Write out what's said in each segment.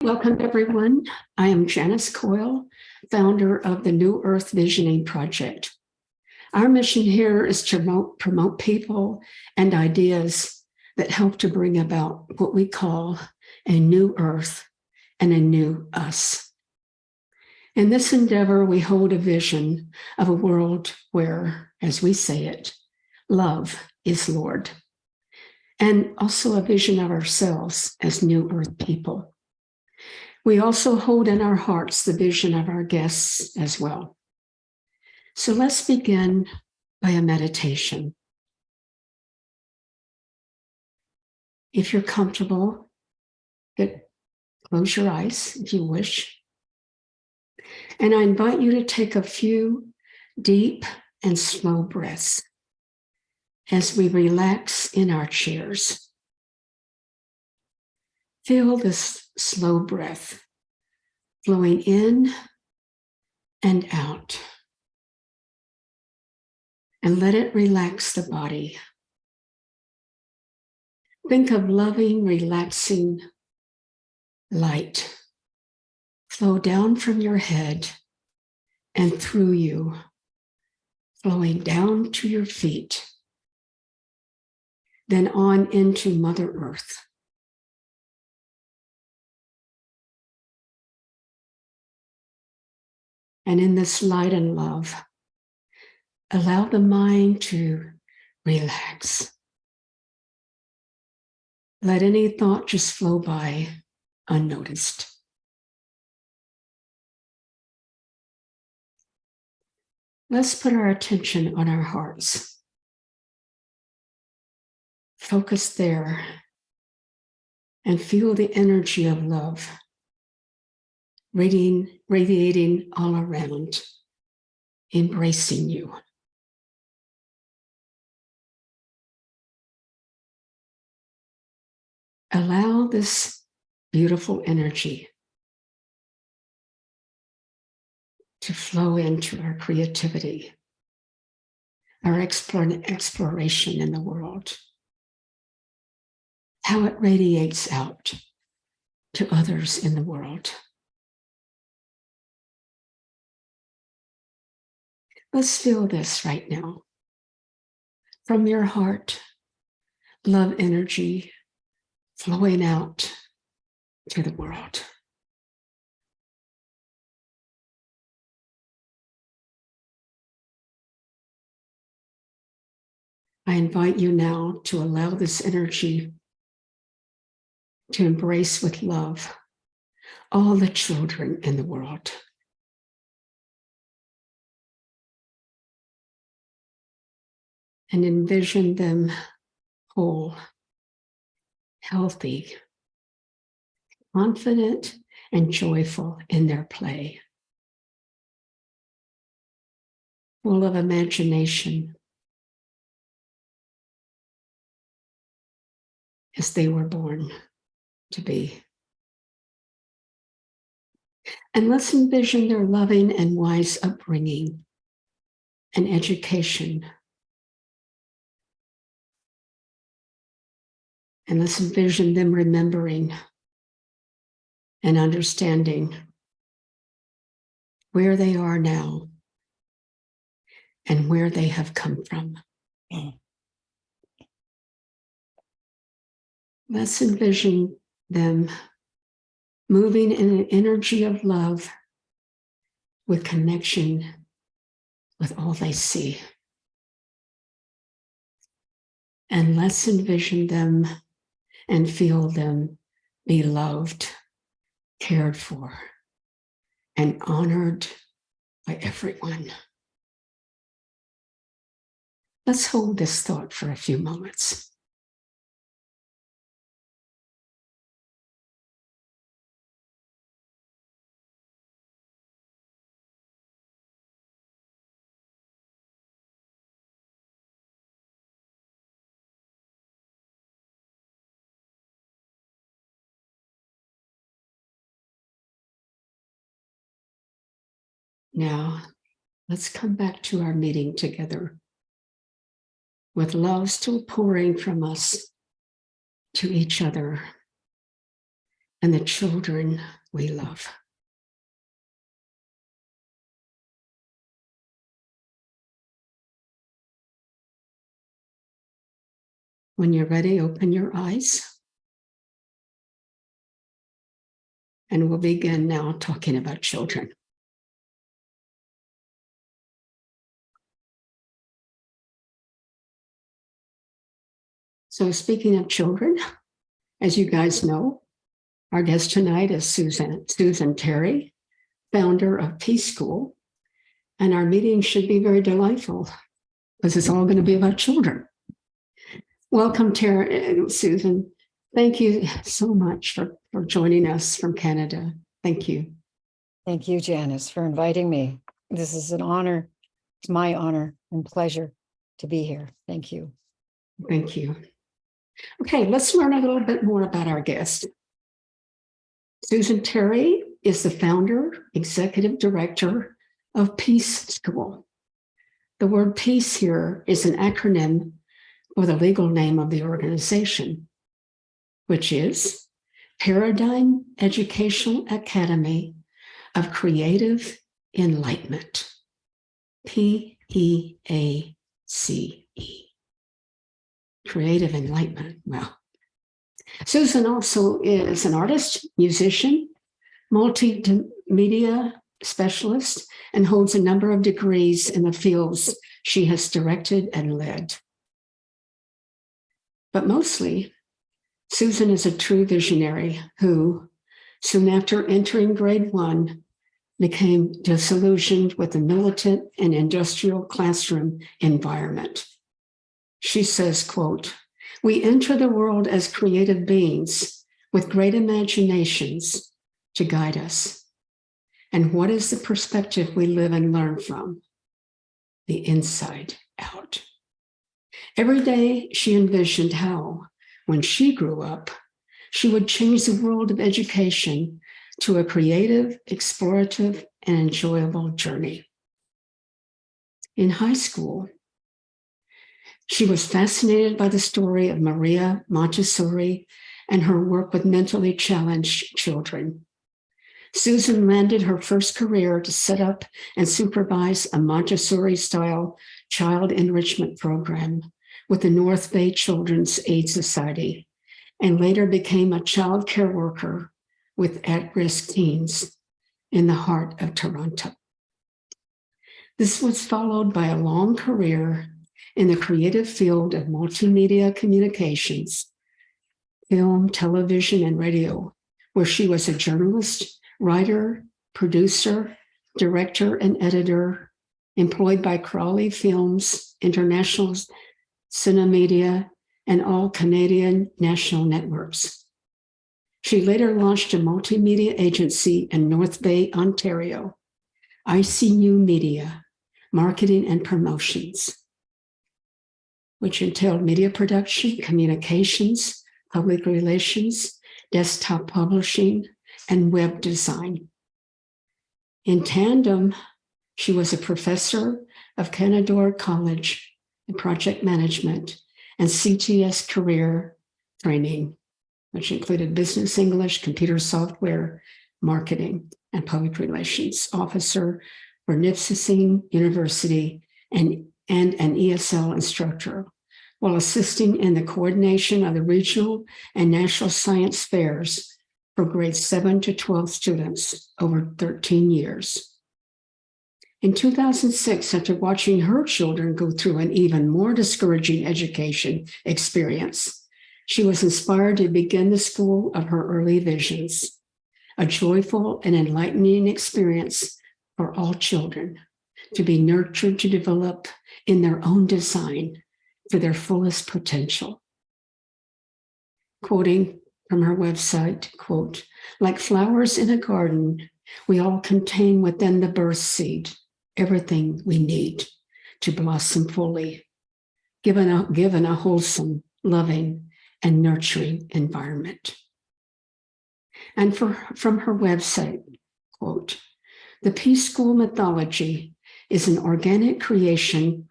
Welcome, everyone. I am Janice Coyle, founder of the New Earth Visioning Project. Our mission here is to promote people and ideas that help to bring about what we call a new earth and a new us. In this endeavor, we hold a vision of a world where, as we say it, love is Lord, and also a vision of ourselves as New Earth people. We also hold in our hearts the vision of our guests as well. So let's begin by a meditation. If you're comfortable, close your eyes if you wish. And I invite you to take a few deep and slow breaths as we relax in our chairs. Feel this slow breath flowing in and out. And let it relax the body. Think of loving, relaxing light flow down from your head and through you, flowing down to your feet, then on into Mother Earth. And in this light and love, allow the mind to relax. Let any thought just flow by unnoticed. Let's put our attention on our hearts. Focus there and feel the energy of love radiating all around, embracing you. Allow this beautiful energy to flow into our creativity, our exploration in the world, how it radiates out to others in the world. Let's feel this right now. From your heart, love energy flowing out to the world. I invite you now to allow this energy to embrace with love all the children in the world. And envision them whole, healthy, confident, and joyful in their play, full of imagination as they were born to be. And let's envision their loving and wise upbringing and education. And let's envision them remembering and understanding where they are now and where they have come from. Let's envision them moving in an energy of love with connection with all they see. And let's envision them and feel them be loved, cared for, and honored by everyone. Let's hold this thought for a few moments. Now, let's come back to our meeting together with love still pouring from us to each other and the children we love. When you're ready, open your eyes. And we'll begin now talking about children. So speaking of children, as you guys know, our guest tonight is Susan Terry, founder of Peace School. And our meeting should be very delightful because it's all going to be about children. Welcome, Terry, Susan. Thank you so much for joining us from Canada. Thank you. Thank you, Janice, for inviting me. This is an honor. It's my honor and pleasure to be here. Thank you. Thank you. Okay, let's learn a little bit more about our guest. Susan Terry is the founder, executive director of Peace School. The word peace here is an acronym for the legal name of the organization, which is Paradigm Educational Academy of Creative Enlightenment, PEACE. Creative Enlightenment. Wow. Susan also is an artist, musician, multimedia specialist, and holds a number of degrees in the fields she has directed and led. But mostly, Susan is a true visionary who, soon after entering grade 1, became disillusioned with the militant and industrial classroom environment. She says, quote, "We enter the world as creative beings with great imaginations to guide us. And what is the perspective we live and learn from? The inside out." Every day she envisioned how, when she grew up, she would change the world of education to a creative, explorative, and enjoyable journey. In high school, she was fascinated by the story of Maria Montessori and her work with mentally challenged children. Susan landed her first career to set up and supervise a Montessori-style child enrichment program with the North Bay Children's Aid Society, and later became a child care worker with at-risk teens in the heart of Toronto. This was followed by a long career in the creative field of multimedia communications, film, television, and radio, where she was a journalist, writer, producer, director, and editor, employed by Crawley Films, International Cinemedia, and all Canadian national networks. She later launched a multimedia agency in North Bay, Ontario, ICU Media, Marketing and Promotions, which entailed media production, communications, public relations, desktop publishing, and web design. In tandem, she was a professor of Canadore College in project management and CTS career training, which included business English, computer software, marketing, and public relations officer for Nipissing University and an ESL instructor, while assisting in the coordination of the regional and national science fairs for grades 7 to 12 students over 13 years. In 2006, after watching her children go through an even more discouraging education experience, she was inspired to begin the school of her early visions, a joyful and enlightening experience for all children to be nurtured to develop in their own design to their fullest potential. Quoting from her website, quote, "Like flowers in a garden, we all contain within the birth seed everything we need to blossom fully, given a wholesome, loving, and nurturing environment." And from her website, quote, "The Peace School mythology is an organic creation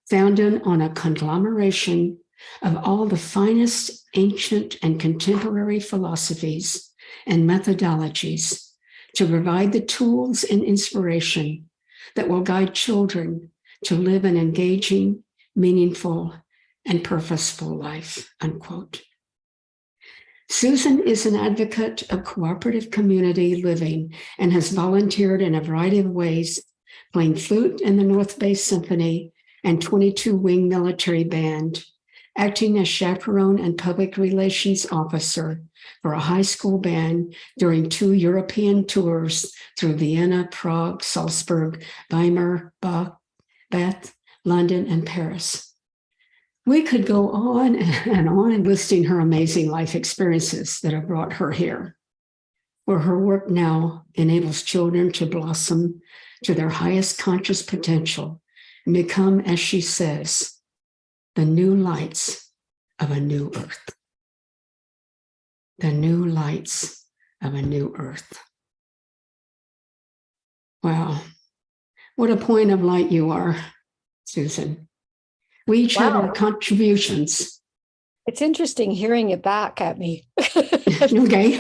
founded on a conglomeration of all the finest ancient and contemporary philosophies and methodologies to provide the tools and inspiration that will guide children to live an engaging, meaningful, and purposeful life, unquote. Susan is an advocate of cooperative community living and has volunteered in a variety of ways, playing flute in the North Bay Symphony and 22-wing military band, acting as chaperone and public relations officer for a high school band during 2 European tours through Vienna, Prague, Salzburg, Weimar, Bath, London, and Paris. We could go on listing her amazing life experiences that have brought her here, where her work now enables children to blossom to their highest conscious potential and become, as she says, the new lights of a new earth. The new lights of a new earth. Wow. What a point of light you are, Susan. We each have our contributions. It's interesting hearing it back at me. Okay.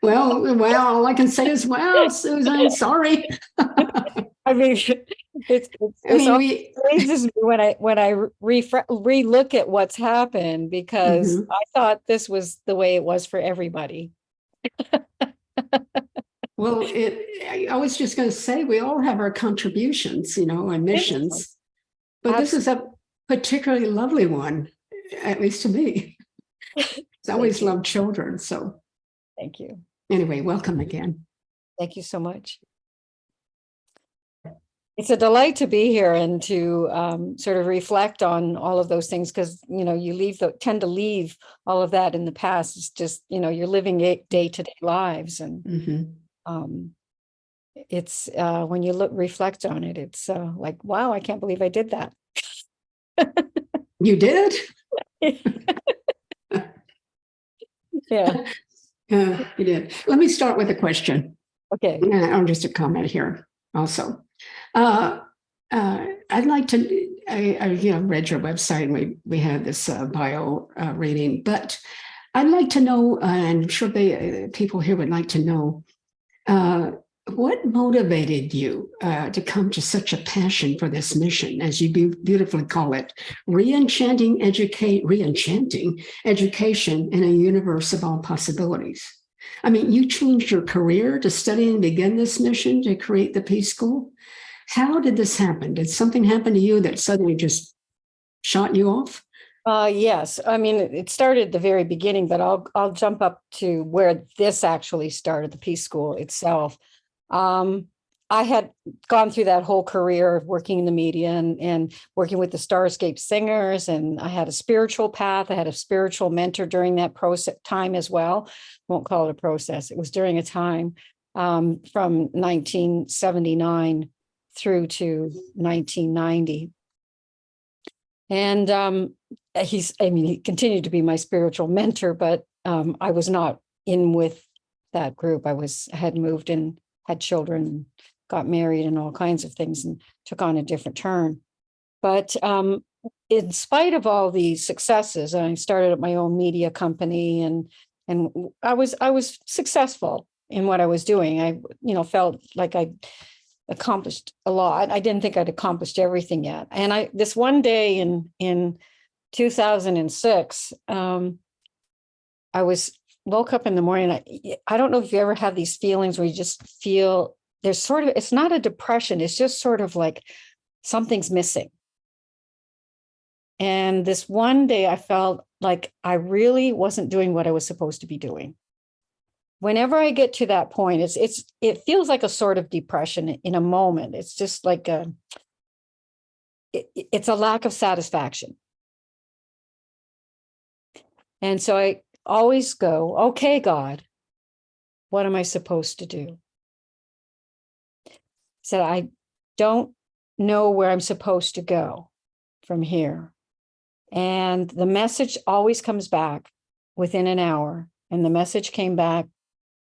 Well, all I can say is, well, Susan, sorry. I mean, it's amazes me when I re-look at what's happened, because I thought this was the way it was for everybody. Well, I was just going to say, we all have our contributions, and missions. But this is a particularly lovely one, at least to me. I always loved children, so. Thank you. Anyway, welcome again. Thank you so much. It's a delight to be here and to sort of reflect on all of those things, because, you tend to leave all of that in the past. It's just, you're living day-to-day lives. And it's when you reflect on it, it's like, wow, I can't believe I did that. You did? Yeah. You did. Let me start with a question. Okay. Or just a comment here also. I'd like to, I read your website, and we had this bio reading, but I'd like to know, and I'm sure people here would like to know, what motivated you to come to such a passion for this mission, as you beautifully call it, re-enchanting education in a universe of all possibilities? I mean, you changed your career to study and begin this mission to create the Peace School. How did this happen? Did something happen to you that suddenly just shot you off? Yes. I mean, it started at the very beginning, but I'll jump up to where this actually started, the Peace School itself. I had gone through that whole career of working in the media and working with the Starscape singers, and I had a spiritual path. I had a spiritual mentor during that time as well. Won't call it a process. It was during a time from 1979 through to 1990. And he continued to be my spiritual mentor, but I was not in with that group. I had moved and had children, got married, and all kinds of things, and took on a different turn. But in spite of all these successes, I started up my own media company, and I was successful in what I was doing. I felt like I accomplished a lot. I didn't think I'd accomplished everything yet. And this one day in 2006, I woke up in the morning. I don't know if you ever had these feelings where you just feel there's it's not a depression. It's just sort of like something's missing. And this one day I felt like I really wasn't doing what I was supposed to be doing. Whenever I get to that point, it feels like a sort of depression in a moment. It's just like it's a lack of satisfaction. And so I always go, okay, God, what am I supposed to do? So I don't know where I'm supposed to go from here. And the message always comes back within an hour. And the message came back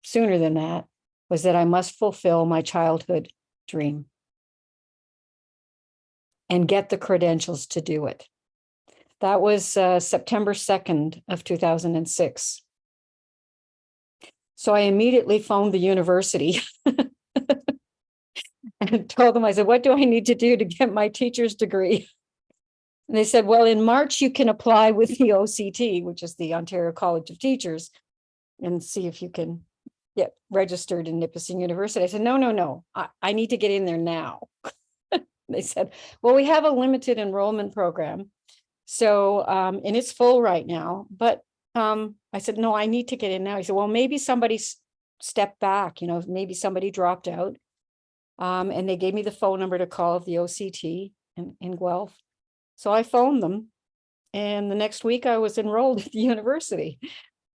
sooner than that, was that I must fulfill my childhood dream and get the credentials to do it. That was September 2nd of 2006. So I immediately phoned the university and told them, I said, what do I need to do to get my teacher's degree? And they said, well, in March, you can apply with the OCT, which is the Ontario College of Teachers, and see if you can get registered in Nipissing University. I said, no, I need to get in there now. They said, well, we have a limited enrollment program. So, and it's full right now, but I said, no, I need to get in now. He said, well, maybe somebody stepped back, maybe somebody dropped out. And they gave me the phone number to call of the OCT in Guelph. So I phoned them, and the next week I was enrolled at the university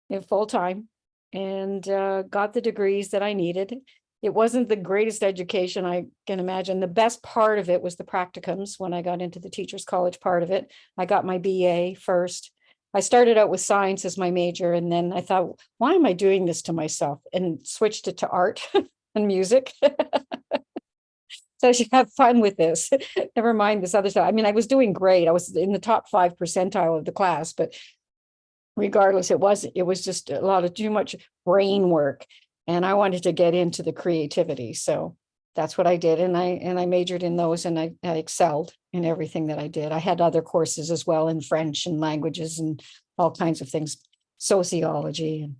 in full time and got the degrees that I needed. It wasn't the greatest education I can imagine. The best part of it was the practicums. When I got into the Teachers College part of it, I got my BA first. I started out with science as my major, and then I thought, why am I doing this to myself? And switched it to art and music. So I should have fun with this. Never mind this other stuff. I mean, I was doing great. I was in the top 5 percentile of the class, but regardless, it was just a lot of too much brain work. And I wanted to get into the creativity. So that's what I did. And I majored in those, and I excelled in everything that I did. I had other courses as well in French and languages and all kinds of things, sociology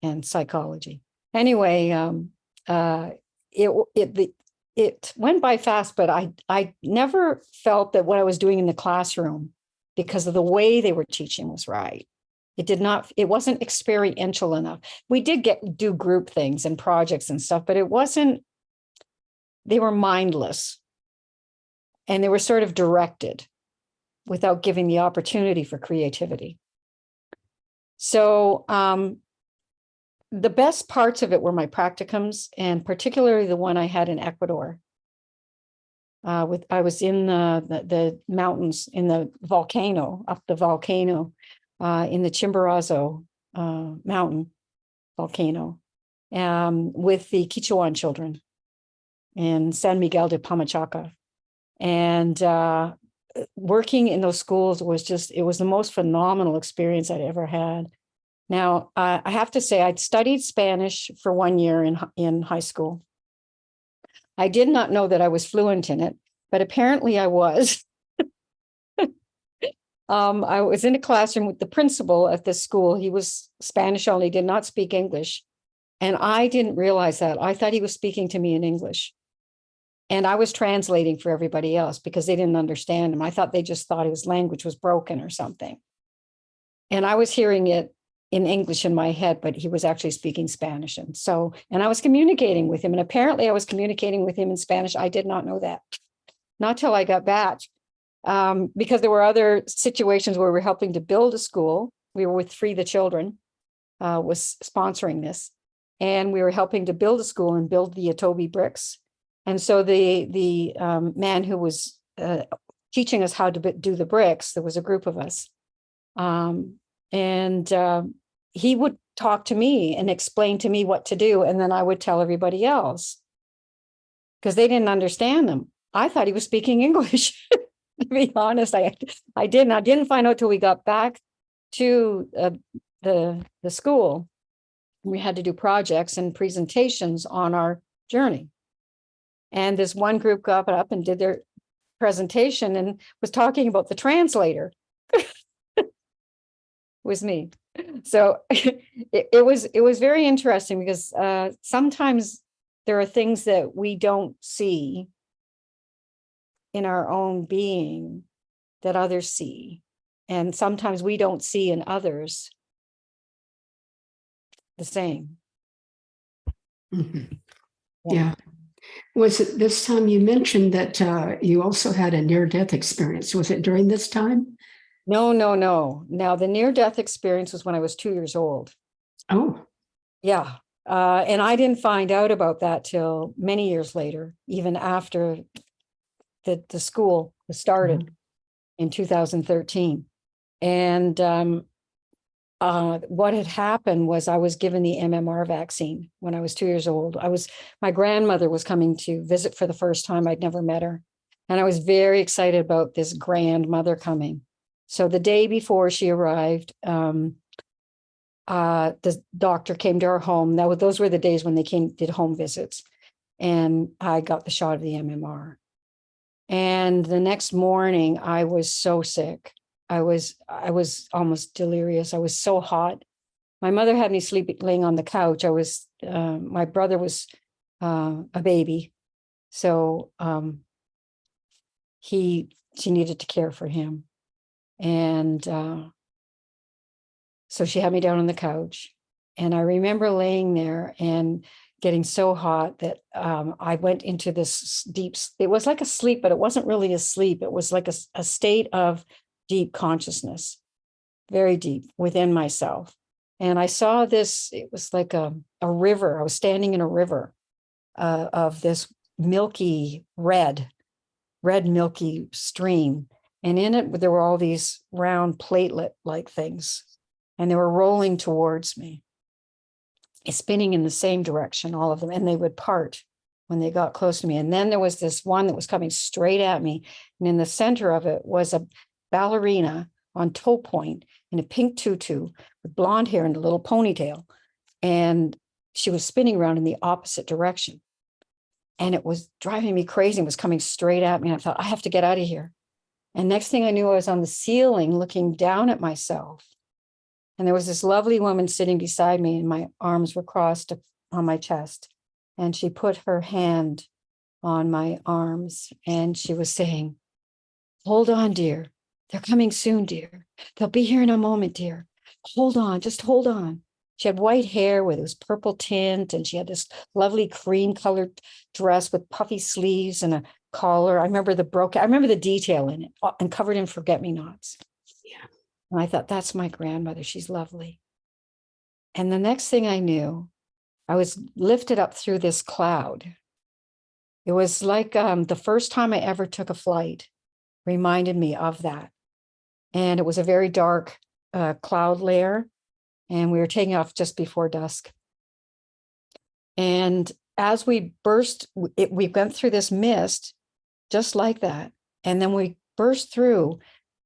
and psychology. Anyway, it went by fast, but I never felt that what I was doing in the classroom, because of the way they were teaching, was right. It wasn't experiential enough. We did do group things and projects and stuff, but they were mindless, and they were sort of directed without giving the opportunity for creativity. So the best parts of it were my practicums, and particularly the one I had in Ecuador. I was in the mountains, in the volcano, up the volcano, in the Chimborazo mountain volcano, with the Quechuan children in San Miguel de Pamachaca. And working in those schools it was the most phenomenal experience I'd ever had. Now, I have to say, I'd studied Spanish for 1 year in high school. I did not know that I was fluent in it, but apparently I was. I was in a classroom with the principal at this school. He was Spanish only, did not speak English. And I didn't realize that. I thought he was speaking to me in English. And I was translating for everybody else because they didn't understand him. I thought they just thought his language was broken or something. And I was hearing it in English in my head, but he was actually speaking Spanish. And I was communicating with him. And apparently I was communicating with him in Spanish. I did not know that. Not till I got back. Because there were other situations where we were helping to build a school. We were with Free the Children, was sponsoring this. And we were helping to build a school and build the Adobe bricks. And so the man who was teaching us how to do the bricks, there was a group of us. He would talk to me and explain to me what to do. And then I would tell everybody else, because they didn't understand them. I thought he was speaking English. To be honest, I didn't find out till we got back to the school. We had to do projects and presentations on our journey. And this one group got up and did their presentation and was talking about the translator. Was me. So it was very interesting, because sometimes there are things that we don't see in our own being that others see. And sometimes we don't see in others the same. Mm-hmm. Yeah. Was it this time you mentioned that you also had a near-death experience? Was it during this time? No. Now, the near-death experience was when I was 2 years old. Oh. Yeah. And I didn't find out about that till many years later, even after the school was started in 2013. And what had happened was I was given the MMR vaccine when I was 2 years old. My grandmother was coming to visit for the first time. I'd never met her. And I was very excited about this grandmother coming. So the day before she arrived, the doctor came to our home. Those were the days when they did home visits. And I got the shot of the MMR. And the next morning, I was so sick. I was almost delirious. I was so hot. My mother had me laying on the couch. My brother was a baby. So she needed to care for him. And so she had me down on the couch. And I remember laying there and getting so hot that I went into this deep, it was like a sleep, but it wasn't really a sleep. It was like a state of deep consciousness, very deep within myself. And I saw this, it was like a river. I was standing in a river of this milky red milky stream. And in it, there were all these round platelet-like things, and they were rolling towards me, spinning in the same direction, all of them, and they would part when they got close to me. And then there was this one that was coming straight at me, and in the center of it was a ballerina on toe point in a pink tutu with blonde hair and a little ponytail, and she was spinning around in the opposite direction. And it was driving me crazy. It was coming straight at me. And I thought, I have to get out of here. And next thing I knew, I was on the ceiling looking down at myself. And there was this lovely woman sitting beside me, and my arms were crossed on my chest. And she put her hand on my arms, and she was saying, hold on, dear. They're coming soon, dear. They'll be here in a moment, dear. Hold on, just hold on. She had white hair with this purple tint, and she had this lovely cream-colored dress with puffy sleeves and a collar. I remember the detail in it, and covered in forget-me-nots. Yeah. And I thought, that's my grandmother. She's lovely. And the next thing I knew, I was lifted up through this cloud. It was like the first time I ever took a flight reminded me of that. And it was a very dark cloud layer. And we were taking off just before dusk. And as we we went through this mist, just like that. And then we burst through.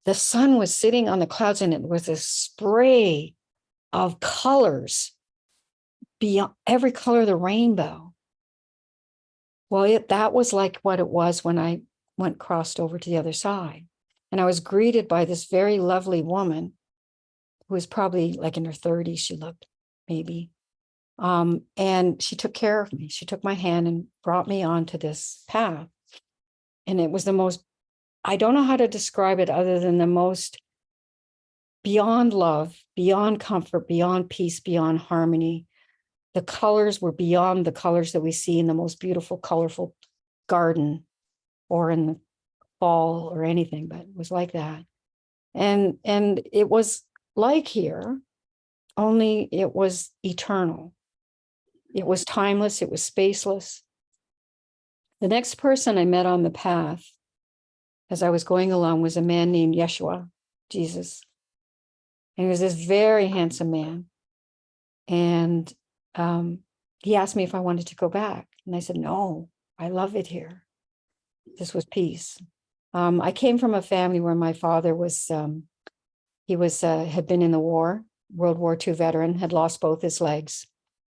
The sun was sitting on the clouds, and it was a spray of colors beyond every color of the rainbow. Well, that was like what it was when I crossed over to the other side. And I was greeted by this very lovely woman who was probably like in her 30s, she looked, maybe. And she took care of me. She took my hand and brought me onto this path. And it was the most, I don't know how to describe it other than the most beyond love, beyond comfort, beyond peace, beyond harmony. The colors were beyond the colors that we see in the most beautiful, colorful garden or in the fall or anything, but it was like that. And it was like here, only it was eternal. It was timeless. It was spaceless. The next person I met on the path as I was going along was a man named Yeshua, Jesus. And he was this very handsome man. And he asked me if I wanted to go back. And I said, no, I love it here. This was peace. I came from a family where my father was, had been in the war, World War II veteran, had lost both his legs.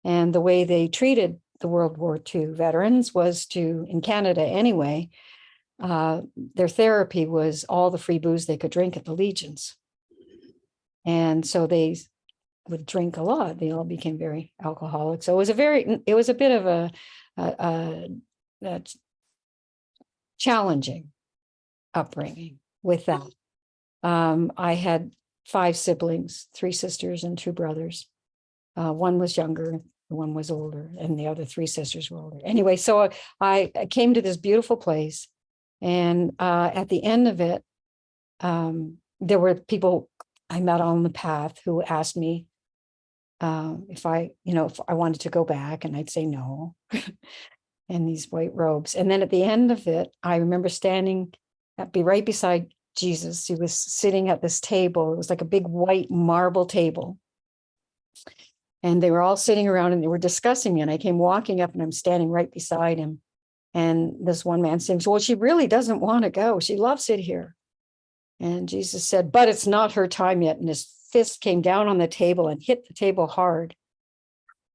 And the way they treated the World War II veterans was in Canada anyway, their therapy was all the free booze they could drink at the Legions. And so they would drink a lot. They all became very alcoholic. So it was a bit of a challenging upbringing with that. I had 5 siblings, 3 sisters and 2 brothers. One was younger, one was older, and the other 3 sisters were older. Anyway, so I came to this beautiful place, and at the end of it, there were people I met on the path who asked me if I wanted to go back, and I'd say no, in these white robes. And then at the end of it, I remember standing right beside Jesus. He was sitting at this table. It was like a big white marble table. And they were all sitting around and they were discussing me. And I came walking up and I'm standing right beside him. And this one man says, well, she really doesn't want to go. She loves it here. And Jesus said, but it's not her time yet. And his fist came down on the table and hit the table hard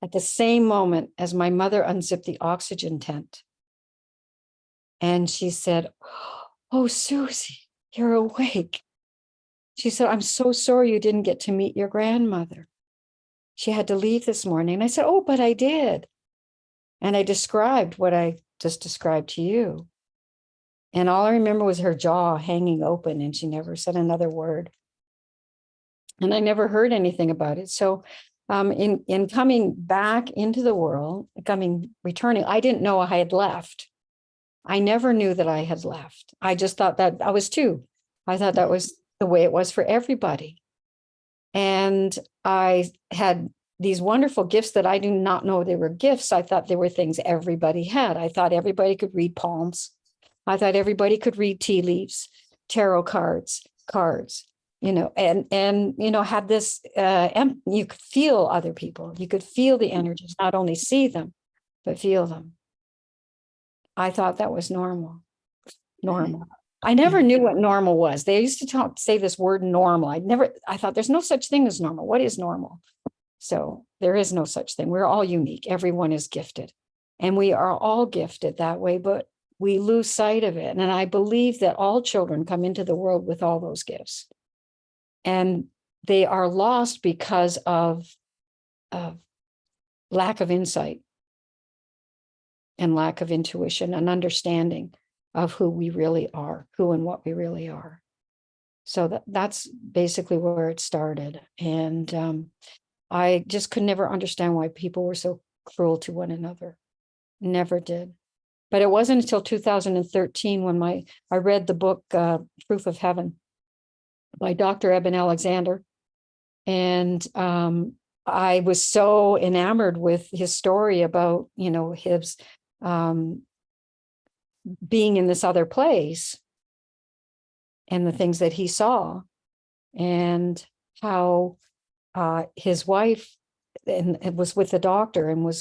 at the same moment as my mother unzipped the oxygen tent. And she said, "Oh, Susie, you're awake." She said, "I'm so sorry you didn't get to meet your grandmother. She had to leave this morning." And I said, "Oh, but I did." And I described what I just described to you. And all I remember was her jaw hanging open, and she never said another word. And I never heard anything about it. So in coming back into the world, returning, I didn't know I had left. I never knew that I had left. I just thought that I was two. I thought that was the way it was for everybody. And I had these wonderful gifts that I do not know they were gifts. I thought they were things everybody had. I thought everybody could read palms. I thought everybody could read tea leaves, tarot cards, and had this, you could feel other people. You could feel the energies, not only see them, but feel them. I thought that was normal. I never knew what normal was. They used to say this word normal. I thought there's no such thing as normal. What is normal? So there is no such thing. We're all unique. Everyone is gifted. And we are all gifted that way, but we lose sight of it. And I believe that all children come into the world with all those gifts. And they are lost because of lack of insight and lack of intuition and understanding of who we really are, who and what we really are. So that's basically where it started. And I just could never understand why people were so cruel to one another. Never did. But it wasn't until 2013 when I read the book Proof of Heaven by Dr. Eben Alexander. And I was so enamored with his story about, his being in this other place and the things that he saw, and how his wife, and it was with the doctor, and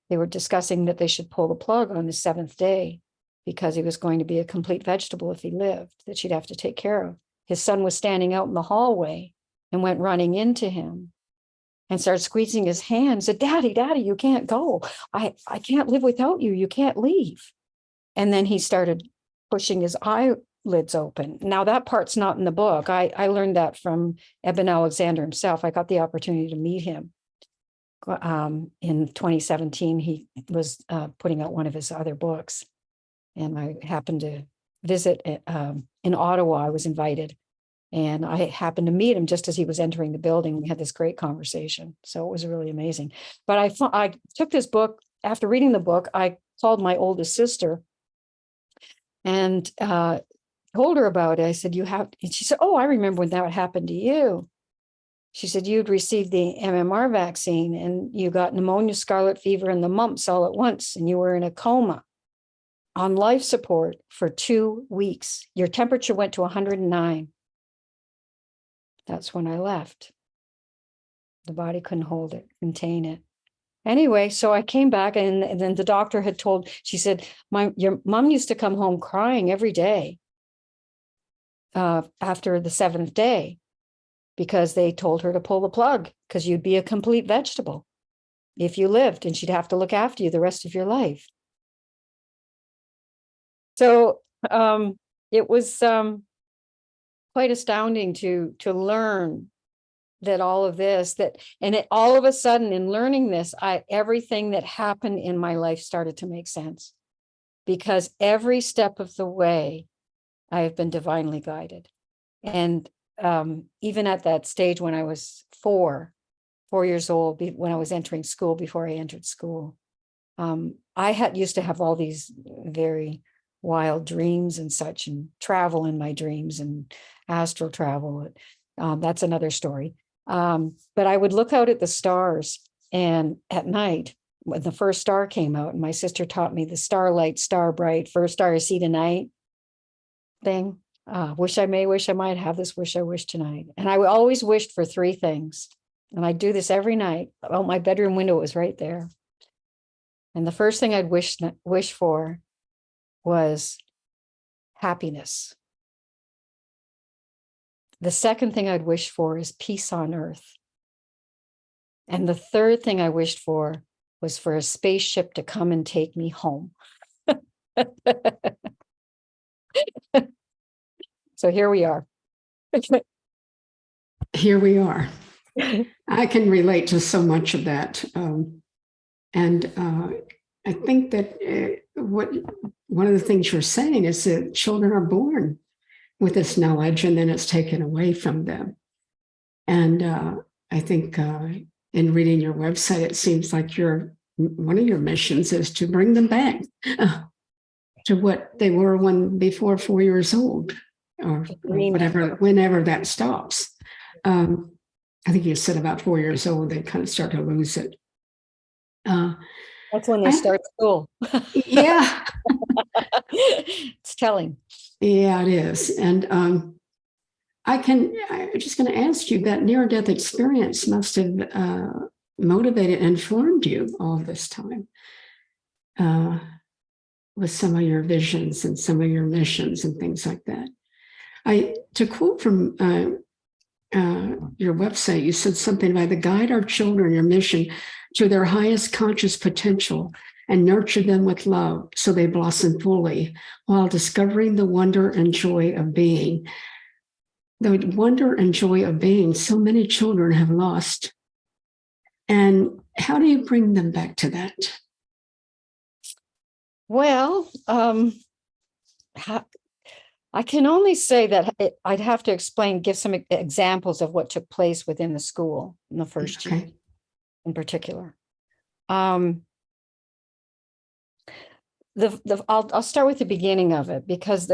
they were discussing that they should pull the plug on the 7th day because he was going to be a complete vegetable if he lived, that she'd have to take care of. His son was standing out in the hallway and went running into him and started squeezing his hand, said, Daddy, you can't go. I can't live without you. You can't leave. And then he started pushing his eyelids open. Now that part's not in the book. I learned that from Eben Alexander himself. I got the opportunity to meet him. In 2017, he was putting out one of his other books. And I happened to visit in Ottawa. I was invited. And I happened to meet him just as he was entering the building. We had this great conversation. So it was really amazing. But I took this book. After reading the book, I called my oldest sister and told her about it. I said, and she said, oh, I remember when that happened to you. She said, you'd received the MMR vaccine and you got pneumonia, scarlet fever, and the mumps all at once. And you were in a coma on life support for 2 weeks. Your temperature went to 109. That's when I left. The body couldn't hold it, contain it. Anyway, so I came back, and then the doctor had she said, your mom used to come home crying every day after the 7th day, because they told her to pull the plug because you'd be a complete vegetable if you lived, and she'd have to look after you the rest of your life. So it was quite astounding to learn that all of this, all of a sudden in learning this, everything that happened in my life started to make sense, because every step of the way I have been divinely guided. And even at that stage when I was 4 years old, when I was entering school, before I entered school, I used to have all these very wild dreams and such, and travel in my dreams and astral travel. That's another story. But I would look out at the stars, and at night, when the first star came out, and my sister taught me the starlight, star bright, first star I see tonight thing. Wish I might have this wish I wish tonight. And I always wished for 3 things. And I do this every night. Oh, my bedroom window was right there. And the first thing I'd wish for was happiness. The second thing I'd wish for is peace on earth. And the third thing I wished for was for a spaceship to come and take me home. So here we are. Here we are. I can relate to so much of that. And I think that one of the things you're saying is that children are born with this knowledge and then it's taken away from them. And I think in reading your website, it seems like one of your missions is to bring them back to what they were before 4 years old, or whenever that stops. I think you said about 4 years old, they kind of start to lose it. That's when they start school. Yeah. It's telling. Yeah, it is. And I'm just going to ask you, that near-death experience must have motivated and informed you all this time with some of your visions and some of your missions and things like that. To quote from your website, you said something about to guide our children, your mission, to their highest conscious potential and nurture them with love so they blossom fully while discovering the wonder and joy of being. The wonder and joy of being so many children have lost. And how do you bring them back to that? Well, I can only say that I'd have to give some examples of what took place within the school in the first year in particular. I'll start with the beginning of it, because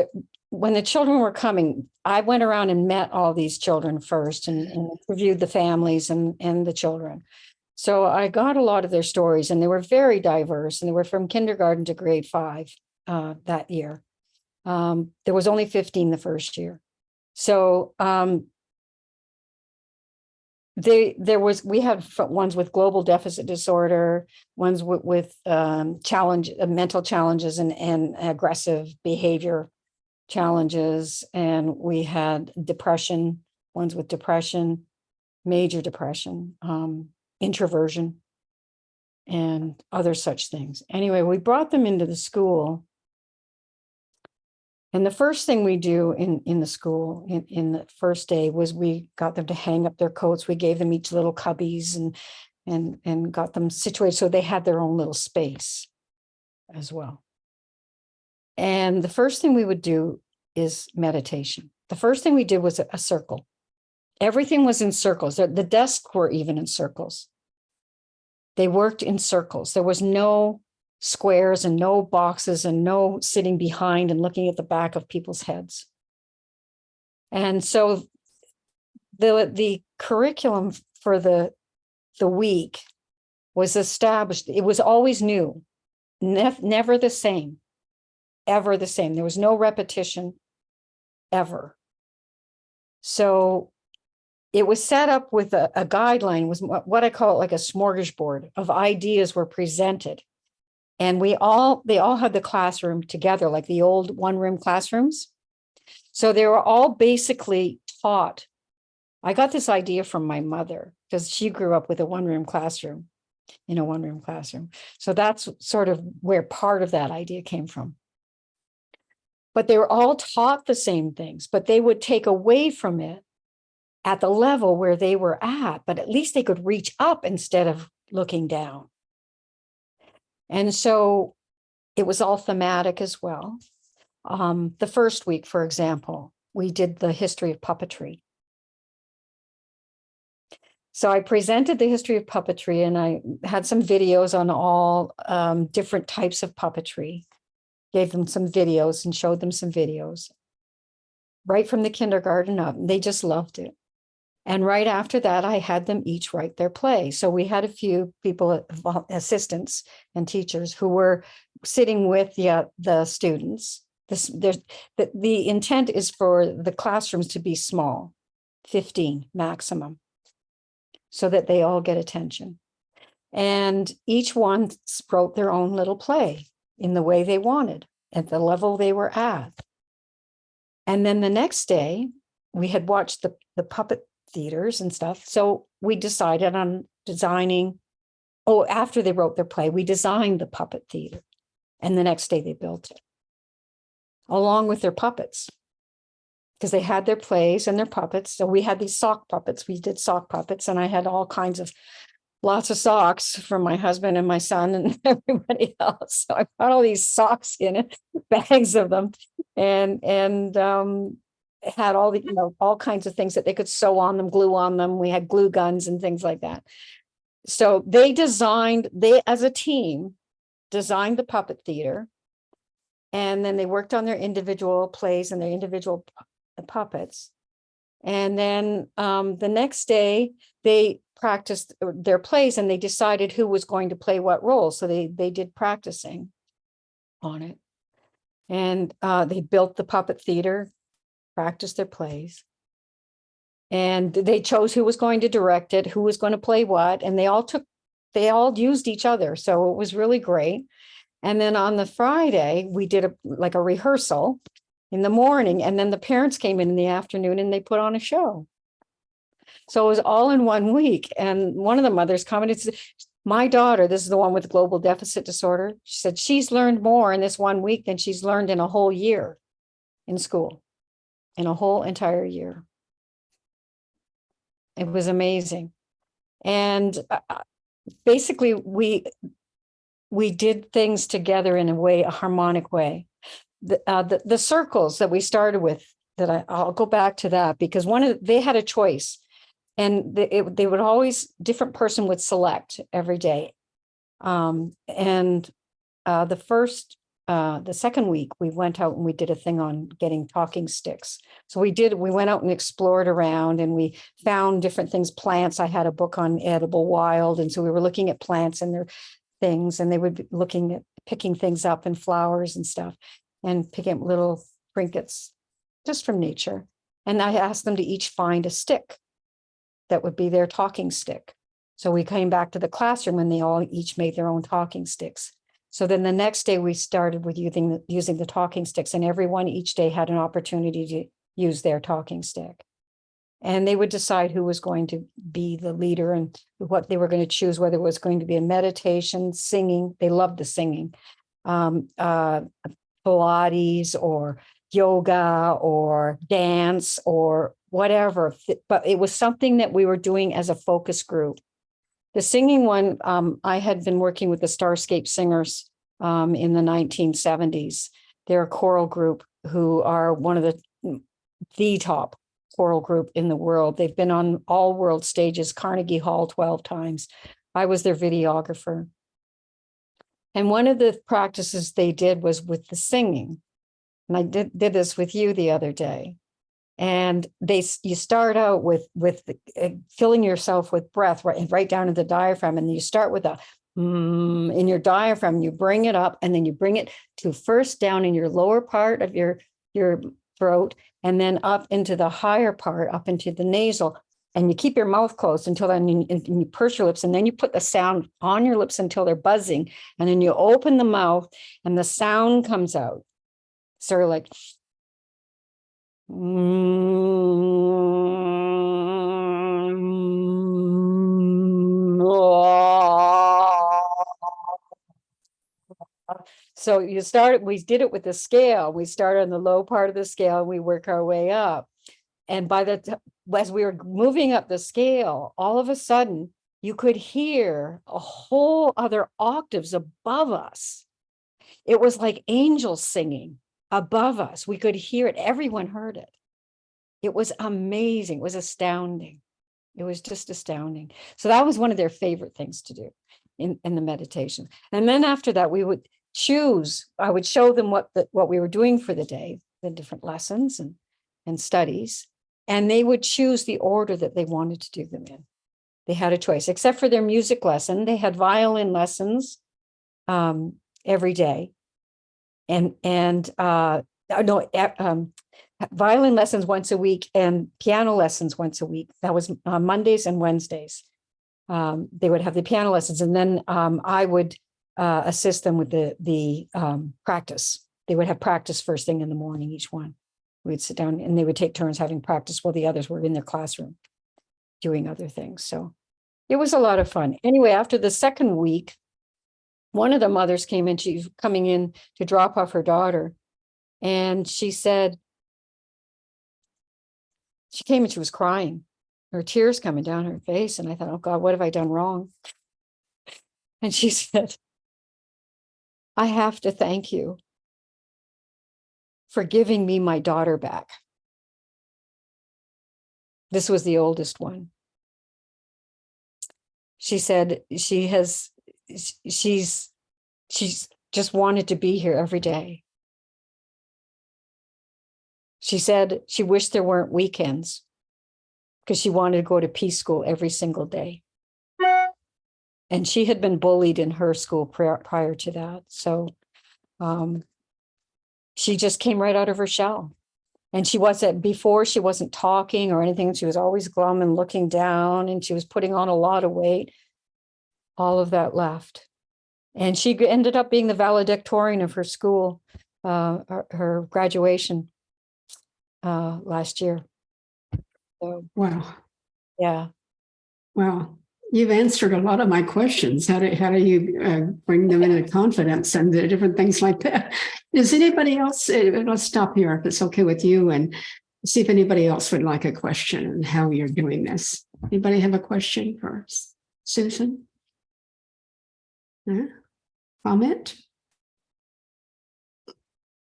when the children were coming, I went around and met all these children first and reviewed the families and the children. So I got a lot of their stories, and they were very diverse, and they were from kindergarten to grade 5 that year. There was only 15 the first year. So we had ones with global deficit disorder, ones with mental challenges and aggressive behavior challenges. And we had depression, ones with depression, major depression, introversion, and other such things. Anyway, we brought them into the school. And the first thing we do in the school in the first day was we got them to hang up their coats. We gave them each little cubbies and got them situated so they had their own little space as well. And the first thing we would do is meditation. The first thing we did was a circle. Everything was in circles. The desks were even in circles. They worked in circles. There was no squares and no boxes and no sitting behind and looking at the back of people's heads. And so the curriculum for the week was established. It was always new, never the same, ever the same. There was no repetition ever. So it was set up with a guideline, was what I call like a smorgasbord of ideas were presented. And they all had the classroom together, like the old one-room classrooms. So they were all basically taught. I got this idea from my mother because she grew up with a one-room classroom, in a one-room classroom. So that's sort of where part of that idea came from. But they were all taught the same things, but they would take away from it at the level where they were at, but at least they could reach up instead of looking down. And so it was all thematic as well. The first week, for example, we did the history of puppetry. So I presented the history of puppetry, and I had some videos on all different types of puppetry, gave them some videos and showed them some videos right from the kindergarten up. They just loved it. And right after that, I had them each write their play. So we had a few people, assistants and teachers, who were sitting with the students. The intent is for the classrooms to be small, 15 maximum, so that they all get attention. And each one wrote their own little play in the way they wanted, at the level they were at. And then the next day, we had watched the puppet theaters and stuff. So we decided on designing. Oh, after they wrote their play, we designed the puppet theater. And the next day they built it along with their puppets, because they had their plays and their puppets. So we had these sock puppets. We did sock puppets, and I had all kinds of lots of socks from my husband and my son and everybody else. So I brought all these socks in it, bags of them, and had all the, all kinds of things that they could sew on them, glue on them. We had glue guns and things like that. So they as a team designed the puppet theater, and then they worked on their individual plays and their individual puppets. And then the next day they practiced their plays, and they decided who was going to play what role. So they did practicing on it, and they built the puppet theater, practiced their plays, and they chose who was going to direct it, who was going to play what, and they all used each other. So it was really great. And then on the Friday, we did a rehearsal in the morning, and then the parents came in the afternoon and they put on a show. So it was all in 1 week. And one of the mothers commented, my daughter, this is the one with global deficit disorder, she said she's learned more in this 1 week than she's learned in a whole year in school, in a whole entire year. It was amazing. And basically we did things together in a harmonic way. The circles that we started with, I'll go back to that, because they had a choice, and they would always, different person would select every day. The second week we went out and we did a thing on getting talking sticks. So we went out and explored around, and we found different things, plants. I had a book on edible wild. And so we were looking at plants and their things, and they would be looking at picking things up and flowers and stuff, and picking up little trinkets just from nature. And I asked them to each find a stick that would be their talking stick. So we came back to the classroom and they all each made their own talking sticks. So then the next day we started with using the talking sticks, and everyone each day had an opportunity to use their talking stick. And they would decide who was going to be the leader and what they were going to choose, whether it was going to be a meditation, singing. They loved the singing, Pilates or yoga or dance or whatever. But it was something that we were doing as a focus group. The singing one, I had been working with the Starscape Singers in the 1970s. They're a choral group who are one of the top choral group in the world. They've been on all world stages, Carnegie Hall 12 times. I was their videographer. And one of the practices they did was with the singing. And I did this with you the other day. And you start out with filling yourself with breath right down to the diaphragm. And you start with a in your diaphragm, you bring it up, and then you bring it to first down in your lower part of your throat, and then up into the higher part, up into the nasal. And you keep your mouth closed until then, and you purse your lips, and then you put the sound on your lips until they're buzzing. And then you open the mouth and the sound comes out. Sort of like, so we did it with the scale. We started on the low part of the scale, and we work our way up. And as we were moving up the scale, all of a sudden you could hear a whole other octaves above us. It was like angels singing above us. We could hear it. Everyone heard it. It was amazing. It was astounding. It was just astounding. So that was one of their favorite things to do in the meditation. And then after that, we would choose. I would show them what we were doing for the day, the different lessons and studies, and they would choose the order that they wanted to do them in. They had a choice, except for their music lesson. They had violin lessons every day, violin lessons once a week and piano lessons once a week. That was Mondays and Wednesdays. They would have the piano lessons, and then I would assist them with the practice. They would have practice first thing in the morning, each one. We'd sit down and they would take turns having practice while the others were in their classroom doing other things. So it was a lot of fun. Anyway, after the second week, one of the mothers came in, she's coming in to drop off her daughter. And she said, she came and she was crying, her tears coming down her face. And I thought, oh God, what have I done wrong? And she said, I have to thank you for giving me my daughter back. This was the oldest one. She said she's just wanted to be here every day. She said she wished there weren't weekends because she wanted to go to peace school every single day. And she had been bullied in her school prior to that. So she just came right out of her shell. And she wasn't, before she wasn't talking or anything. She was always glum and looking down, and she was putting on a lot of weight. All of that left. And she ended up being the valedictorian of her school, her graduation last year. So, Wow. yeah. Wow. You've answered a lot of my questions. How do you bring them into confidence and the different things like that? Does anybody else, let's stop here if it's okay with you and see if anybody else would like a question and how you're doing this. Anybody have a question for Susan? Comment?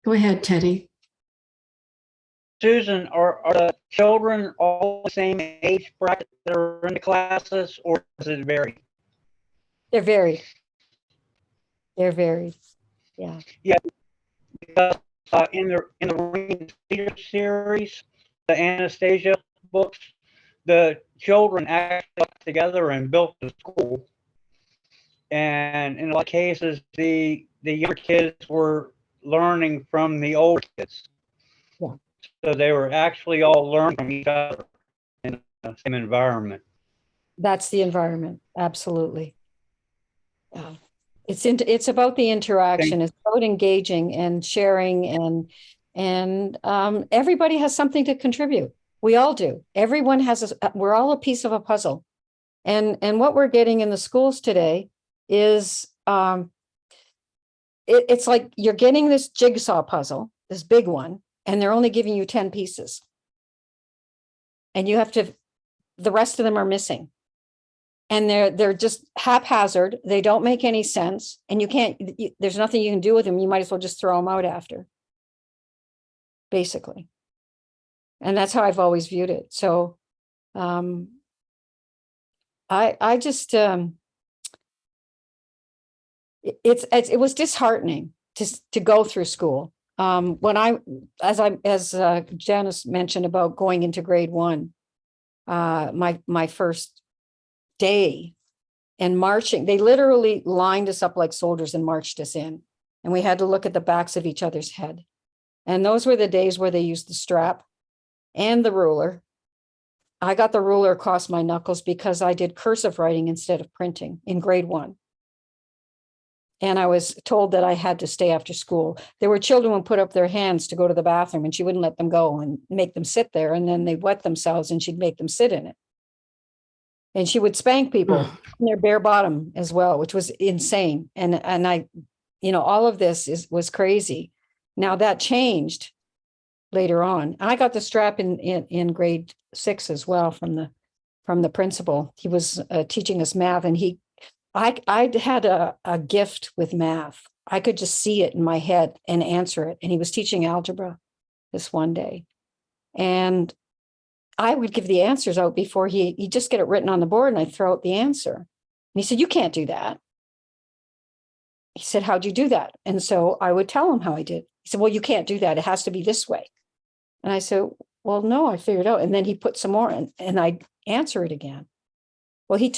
Go ahead, Teddy. Susan, are the children all the same age bracket that are in the classes, or does it vary? They're varied. They're varied. Yeah. Yeah, because in the Re-Enchanting series, the Anastasia books, the children actually got together and built the school. And in a lot of cases, the younger kids were learning from the older kids. Yeah. So they were actually all learning from each other in the same environment. That's the environment. Absolutely. Yeah. It's about the interaction. It's about engaging and sharing, and everybody has something to contribute. We all do. Everyone has we're all a piece of a puzzle. And what we're getting in the schools today is it's like you're getting this jigsaw puzzle, this big one, and they're only giving you 10 pieces. And you have to, the rest of them are missing. And they're just haphazard. They don't make any sense. And there's nothing you can do with them. You might as well just throw them out after, basically. And that's how I've always viewed it. So I just, it was disheartening to go through school. As Janice mentioned about going into grade 1, my first day and marching, they literally lined us up like soldiers and marched us in, and we had to look at the backs of each other's head. And those were the days where they used the strap and the ruler. I got the ruler across my knuckles because I did cursive writing instead of printing in grade 1. And I was told that I had to stay after school. There were children who put up their hands to go to the bathroom, and she wouldn't let them go and make them sit there. And then they wet themselves and she'd make them sit in it. And she would spank people in their bare bottom as well, which was insane. And I, all of this was crazy. Now that changed later on. I got the strap in grade 6 as well from the principal. He was teaching us math, and I had a gift with math. I could just see it in my head and answer it. And he was teaching algebra this one day. And I would give the answers out before he'd just get it written on the board, and I'd throw out the answer. And he said, "You can't do that." He said, "How'd you do that?" And so I would tell him how I did. He said, "Well, you can't do that. It has to be this way." And I said, "Well, no, I figured it out." And then he put some more in, and I'd answer it again. Well, he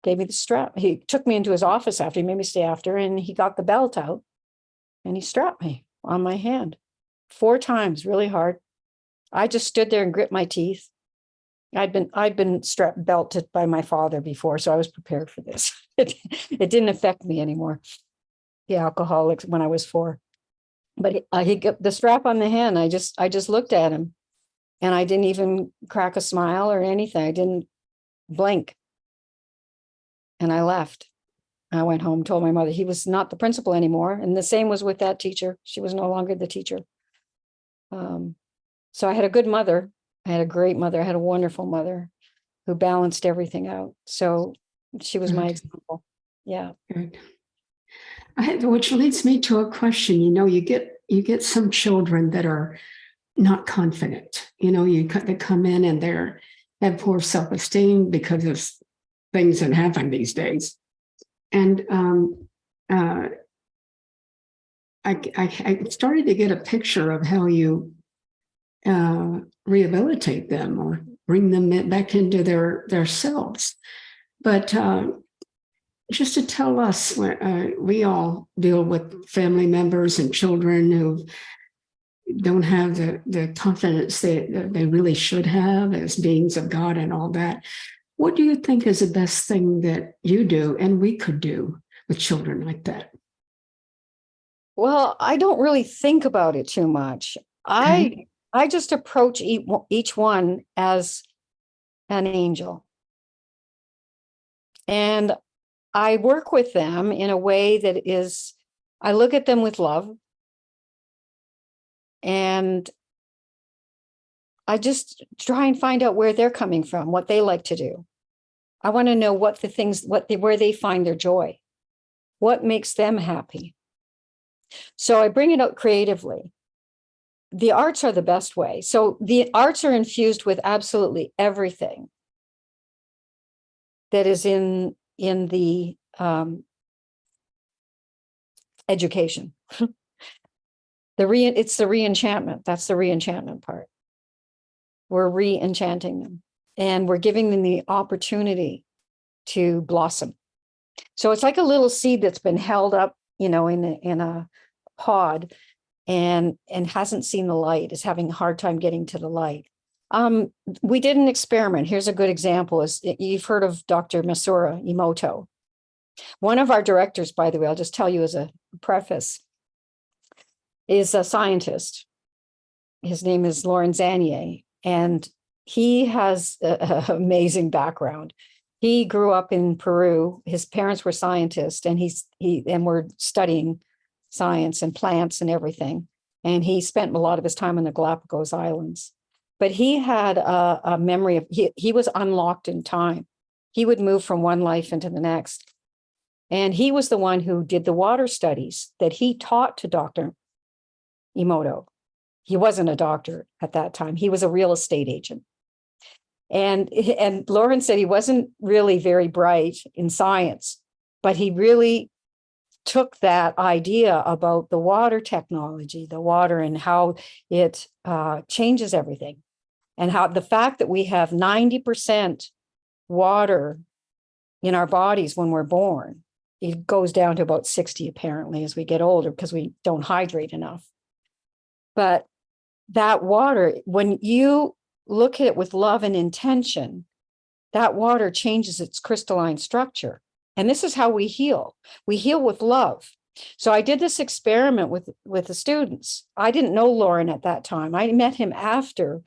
gave me the strap. He took me into his office after, he made me stay after, and he got the belt out and he strapped me on my hand 4 times, really hard. I just stood there and grit my teeth. I'd been belted by my father before, so I was prepared for this. It didn't affect me anymore. The alcoholics when I was 4. But he got the strap on the hand. I just looked at him, and I didn't even crack a smile or anything. I didn't blink. And I left. I went home, told my mother he was not the principal anymore. And the same was with that teacher. She was no longer the teacher. So I had a good mother. I had a great mother. I had a wonderful mother who balanced everything out. So she was my Good. example. Yeah. Good. Which leads me to a question. You get some children that are not confident. They come in and have poor self-esteem because of things that happen these days. And I started to get a picture of how you rehabilitate them or bring them back into their selves. But just to tell us, we all deal with family members and children who don't have the confidence that they really should have as beings of God and all that. What do you think is the best thing that you do and we could do with children like that? Well, I don't really think about it too much. Okay. I just approach each one as an angel. And I work with them in a way that is, I look at them with love. And I just try and find out where they're coming from, what they like to do. I want to know where they find their joy, what makes them happy. So I bring it out creatively. The arts are the best way. So the arts are infused with absolutely everything that is in the education. It's the re-enchantment. That's the re-enchantment part. We're re-enchanting them, and we're giving them the opportunity to blossom. So it's like a little seed that's been held up, in a pod and hasn't seen the light, is having a hard time getting to the light. We did an experiment. Here's a good example. You've heard of Dr. Masaru Emoto. One of our directors, by the way, I'll just tell you as a preface, is a scientist. His name is Lauren Zanier, and he has an amazing background. He grew up in Peru. His parents were scientists, and and were studying science and plants and everything. And he spent a lot of his time on the Galapagos Islands. But he had a memory of, he was unlocked in time. He would move from one life into the next. And he was the one who did the water studies that he taught to Dr. Emoto. He wasn't a doctor at that time. He was a real estate agent. And Lauren said he wasn't really very bright in science, but he really took that idea about the water technology, the water, and how it changes everything. And how the fact that we have 90% water in our bodies when we're born, it goes down to about 60 apparently as we get older because we don't hydrate enough. But that water, when you look at it with love and intention, that water changes its crystalline structure. And this is how we heal. We heal with love. So I did this experiment with the students. I didn't know Lauren at that time. I met him after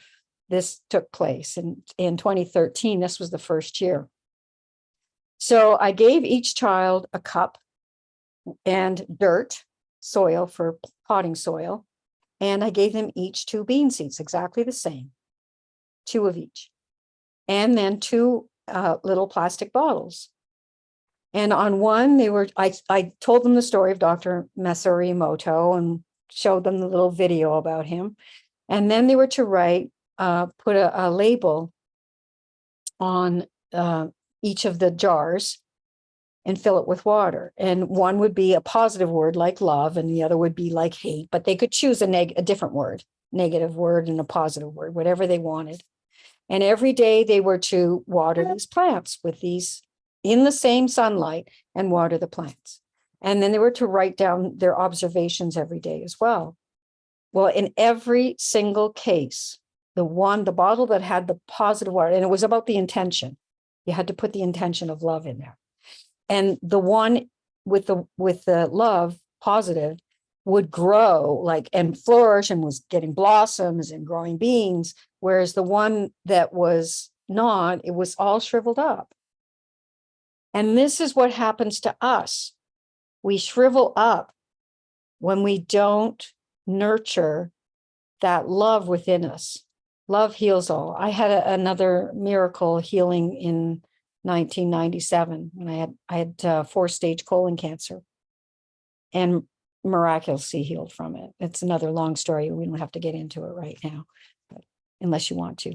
this took place in 2013. This was the first year. So I gave each child a cup and dirt, soil for potting soil. And I gave them each 2 bean seeds, exactly the same, 2 of each. And then 2 little plastic bottles. And on one, I told them the story of Dr. Masaru Emoto and showed them the little video about him. And then they were to put a label on each of the jars and fill it with water. And one would be a positive word like love, and the other would be like hate, but they could choose a different word, negative word and a positive word, whatever they wanted. And every day they were to water these plants with these in the same sunlight and water the plants. And then they were to write down their observations every day as well. Well, in every single case, the bottle that had the positive water, and it was about the intention. You had to put the intention of love in there. And the one with the love positive would grow like and flourish and was getting blossoms and growing beans, whereas the one that was not, it was all shriveled up. And this is what happens to us. We shrivel up when we don't nurture that love within us. Love heals all. I had another miracle healing in 1997 when I had 4-stage colon cancer, and miraculously healed from it. It's another long story. We don't have to get into it right now, but unless you want to.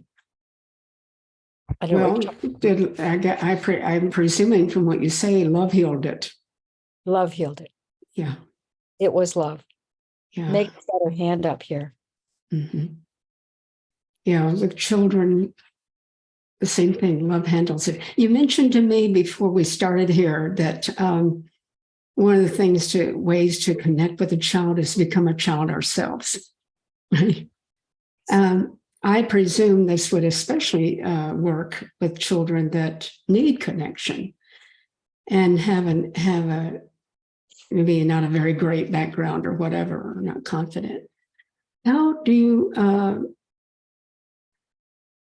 I don't know. Well, I'm presuming from what you say, love healed it. Love healed it. Yeah. It was love. Yeah. Make her hand up here. Mm-hmm. Yeah, the children, the same thing, love handles it. You mentioned to me before we started here that one of the ways to connect with a child is to become a child ourselves. Right? I presume this would especially work with children that need connection and have a maybe not a very great background or whatever, or not confident. How do you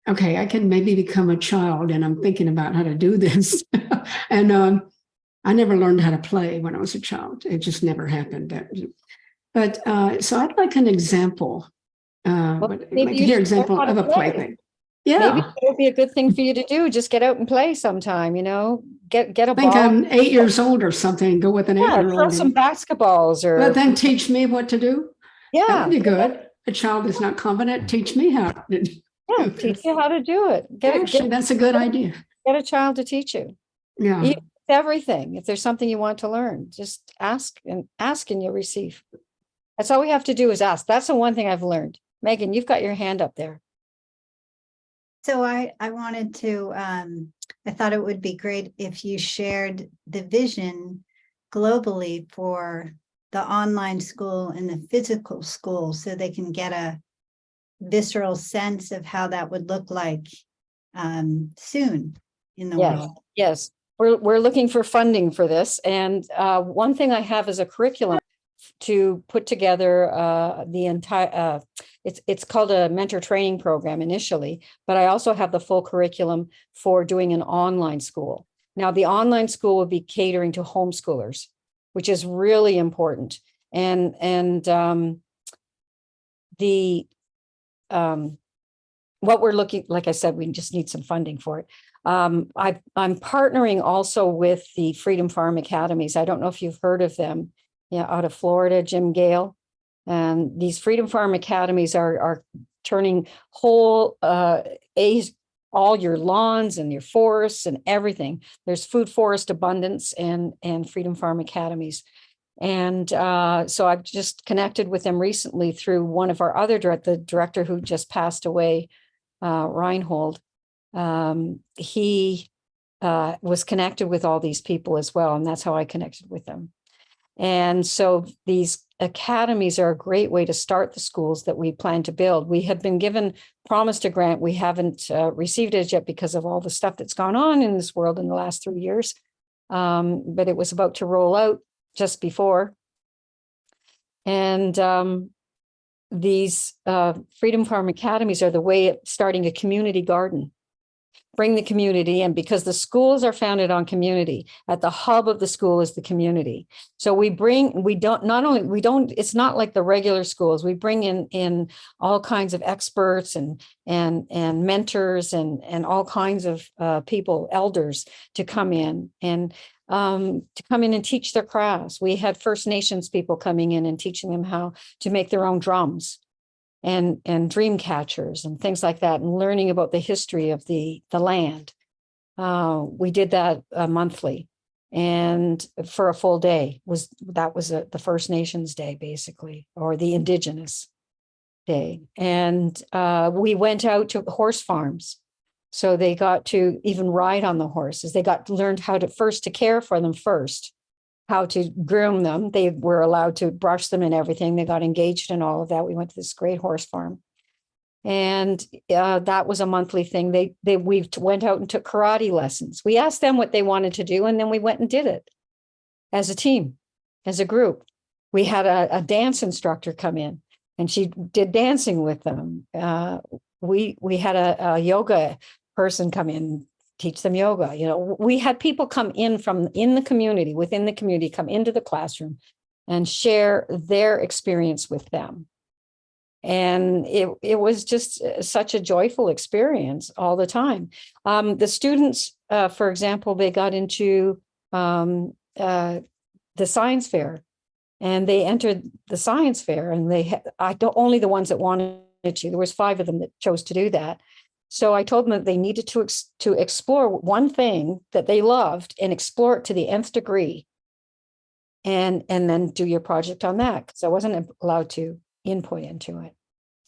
okay, I can maybe become a child, and I'm thinking about how to do this. And I never learned how to play when I was a child. It just never happened. But so I'd like an example. I'd like to hear an example of a plaything. Yeah. Maybe it would be a good thing for you to do. Just get out and play sometime, you know, get a I think ball. I'm 8 years old or something. Go with an 8-year-old. Throw some basketballs or. But then teach me what to do. Yeah. That would be good. A child that's not confident, teach me how to do. Yeah, teach you how to do it. Actually, that's a good idea. Get a child to teach you. Yeah. Everything. If there's something you want to learn, just ask and you'll receive. That's all we have to do is ask. That's the one thing I've learned. Megan, you've got your hand up there. So I wanted to, I thought it would be great if you shared the vision globally for the online school and the physical school so they can get a visceral sense of how that would look like soon in the world. Yes, we're looking for funding for this. And one thing I have is a curriculum to put together the entire, it's called a mentor training program initially, but I also have the full curriculum for doing an online school. Now, the online school will be catering to homeschoolers, which is really important. And what we're looking, like I said, we just need some funding for it. I'm partnering also with the Freedom Farm Academies. I don't know if you've heard of them. Yeah, out of Florida, Jim Gale. And these Freedom Farm Academies are turning whole all your lawns and your forests and everything. There's food forest abundance and Freedom Farm Academies. And so I've just connected with them recently through one of our other the director who just passed away, Reinhold. He was connected with all these people as well. And that's how I connected with them. And so these academies are a great way to start the schools that we plan to build. We have been promised a grant. We haven't received it yet because of all the stuff that's gone on in this world in the last 3 years. But it was about to roll out just before. And these Freedom Farm Academies are the way of starting a community garden. Bring the community in, because the schools are founded on community. At the hub of the school is the community. So it's not like the regular schools. We bring in all kinds of experts and mentors and all kinds of people, elders, to come in and teach their crafts. We had First Nations people coming in and teaching them how to make their own drums and dream catchers and things like that, and learning about the history of the land. We did that monthly, and for a full day was the First Nations Day, basically, or the Indigenous Day. And we went out to horse farms, so they got to even ride on the horses. They learned how to care for them first, how to groom them. They were allowed to brush them and everything. They got engaged in all of that. We went to this great horse farm, and that was a monthly thing. We went out and took karate lessons. We asked them what they wanted to do, and then we went and did it as a team, as a group. we had a dance instructor come in, and she did dancing with them. We had a yoga person come in, teach them yoga. You know, we had people come in from within the community, come into the classroom and share their experience with them. And it was just such a joyful experience all the time. The students, for example, they got into the science fair, and they entered the science fair, and only the ones that wanted to. There was 5 of them that chose to do that. So I told them that they needed to explore one thing that they loved and explore it to the nth degree, and then do your project on that, because I wasn't allowed to input into it,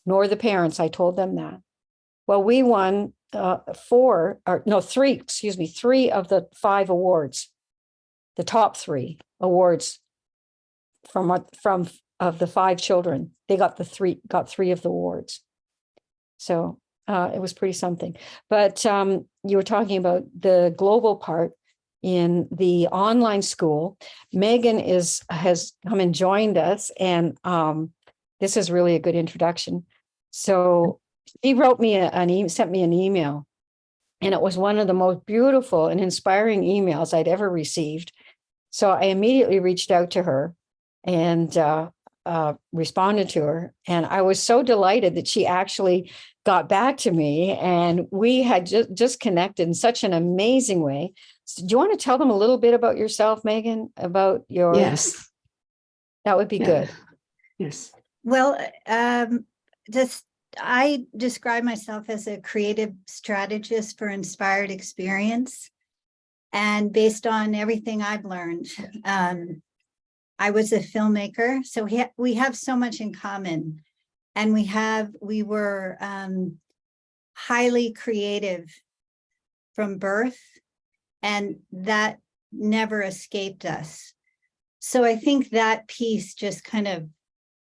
nor the parents. I told them that. Well, we won 3 of the 5 awards, the top 3 awards from of the 5 children. They got 3 of the awards. So it was pretty something. But you were talking about the global part in the online school. Megan has come and joined us, and this is really a good introduction. So she wrote me sent me an email, and it was one of the most beautiful and inspiring emails I'd ever received. So I immediately reached out to her and responded to her. And I was so delighted that she actually got back to me, and we had just connected in such an amazing way. So do you want to tell them a little bit about yourself, Megan, about your... Yes. That would be good. Yes. Well, I describe myself as a creative strategist for inspired experience. And based on everything I've learned, I was a filmmaker, so we have so much in common. And we were highly creative from birth, and that never escaped us. So I think that piece just kind of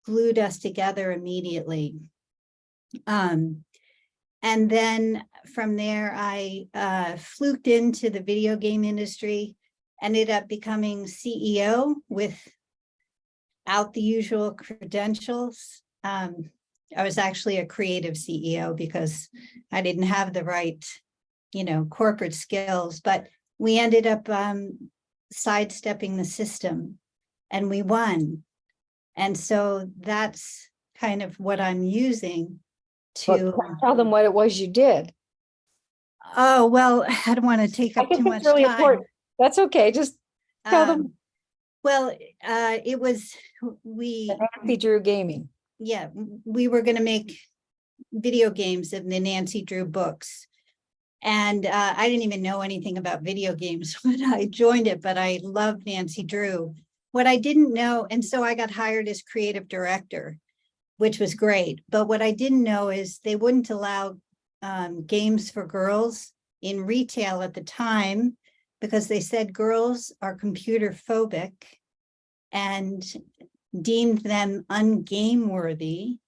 glued us together immediately. And then from there, I fluked into the video game industry, ended up becoming CEO without the usual credentials. I was actually a creative CEO because I didn't have the right, corporate skills, but we ended up sidestepping the system, and we won. And so that's kind of what I'm using to tell them what it was you did. Oh, well, I don't want to take up too much really time. Important. That's okay. Just tell them. Well, it was, Nancy Drew Gaming. Yeah, we were going to make video games of the Nancy Drew books. And I didn't even know anything about video games when I joined it, but I loved Nancy Drew. What I didn't know, and so I got hired as creative director, which was great. But what I didn't know is they wouldn't allow games for girls in retail at the time, because they said girls are computer phobic and deemed them ungame worthy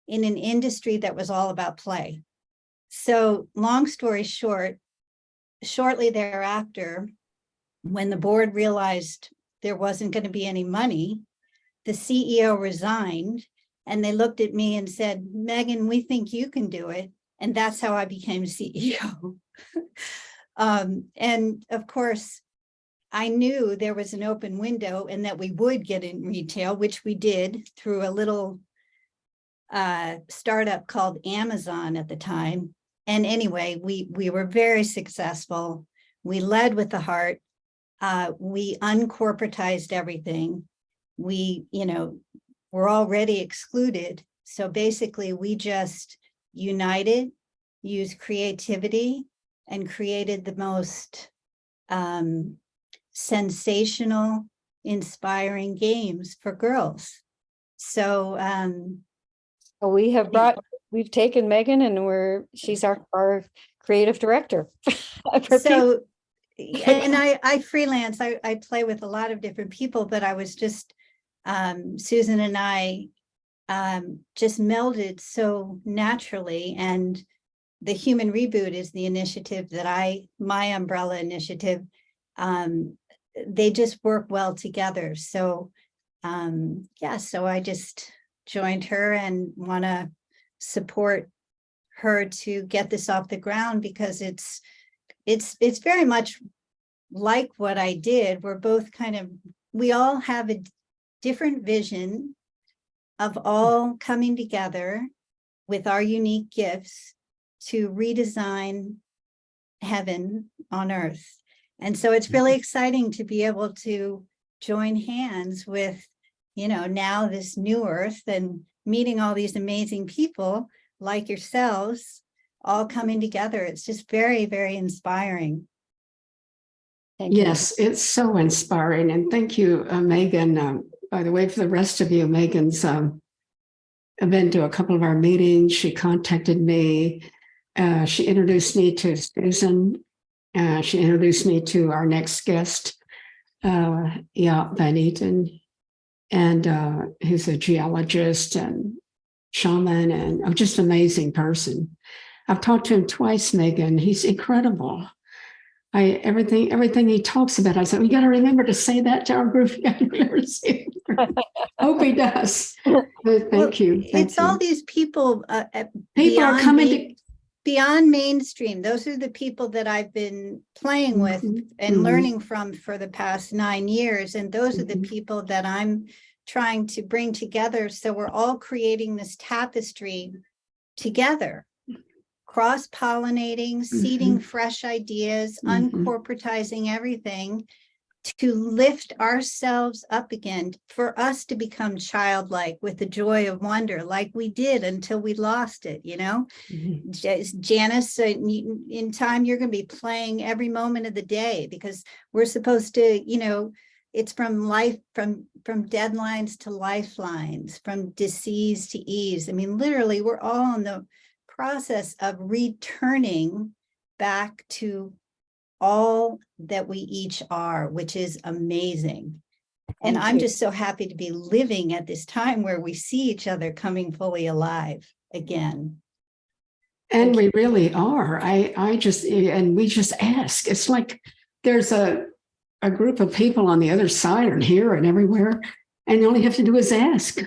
in an industry that was all about play. So long story short, shortly thereafter, when the board realized there wasn't going to be any money, the CEO resigned, and they looked at me and said, Megan, we think you can do it. And that's how I became CEO. And of course, I knew there was an open window and that we would get in retail, which we did through a little startup called Amazon at the time. And anyway, we were very successful. We led with the heart. We uncorporatized everything. We, were already excluded. So basically we just united, used creativity, and created the most sensational, inspiring games for girls. So we've taken Megan, and she's our creative director. So, and I freelance, I play with a lot of different people, but I was just, Susan and I just melded so naturally. And the Human Reboot is the initiative that my umbrella initiative, they just work well together. So yeah, so I just joined her and want to support her to get this off the ground, because it's very much like what I did. We're both we all have a different vision of all coming together with our unique gifts to redesign heaven on earth. And so it's really exciting to be able to join hands with, now this new earth, and meeting all these amazing people like yourselves, all coming together. It's just very, very inspiring. Thank you. Yes, it's so inspiring. And thank you, Megan. By the way, for the rest of you, Megan's been to a couple of our meetings. She contacted me. She introduced me to Susan. She introduced me to our next guest, Van Eaton, and he's a geologist and shaman, and just an amazing person. I've talked to him twice, Megan. He's incredible. Everything he talks about, I said, we got to remember to say that to our group. You got to remember to say it. Hope he does. But thank you. It's all these people. People are coming beyond mainstream. Those are the people that I've been playing with and learning from for the past 9 years. And those are the people that I'm trying to bring together. So we're all creating this tapestry together, cross-pollinating, seeding fresh ideas, uncorporatizing everything to lift ourselves up again, for us to become childlike with the joy of wonder, like we did until we lost it, Janice, in time, you're going to be playing every moment of the day, because we're supposed to, it's from life, from deadlines to lifelines, from disease to ease. I mean, literally, we're all in the process of returning back to all that we each are, which is amazing. And I'm just so happy to be living at this time where we see each other coming fully alive again. And we really are. We just ask. It's like there's a group of people on the other side and here and everywhere, and all you have to do is ask.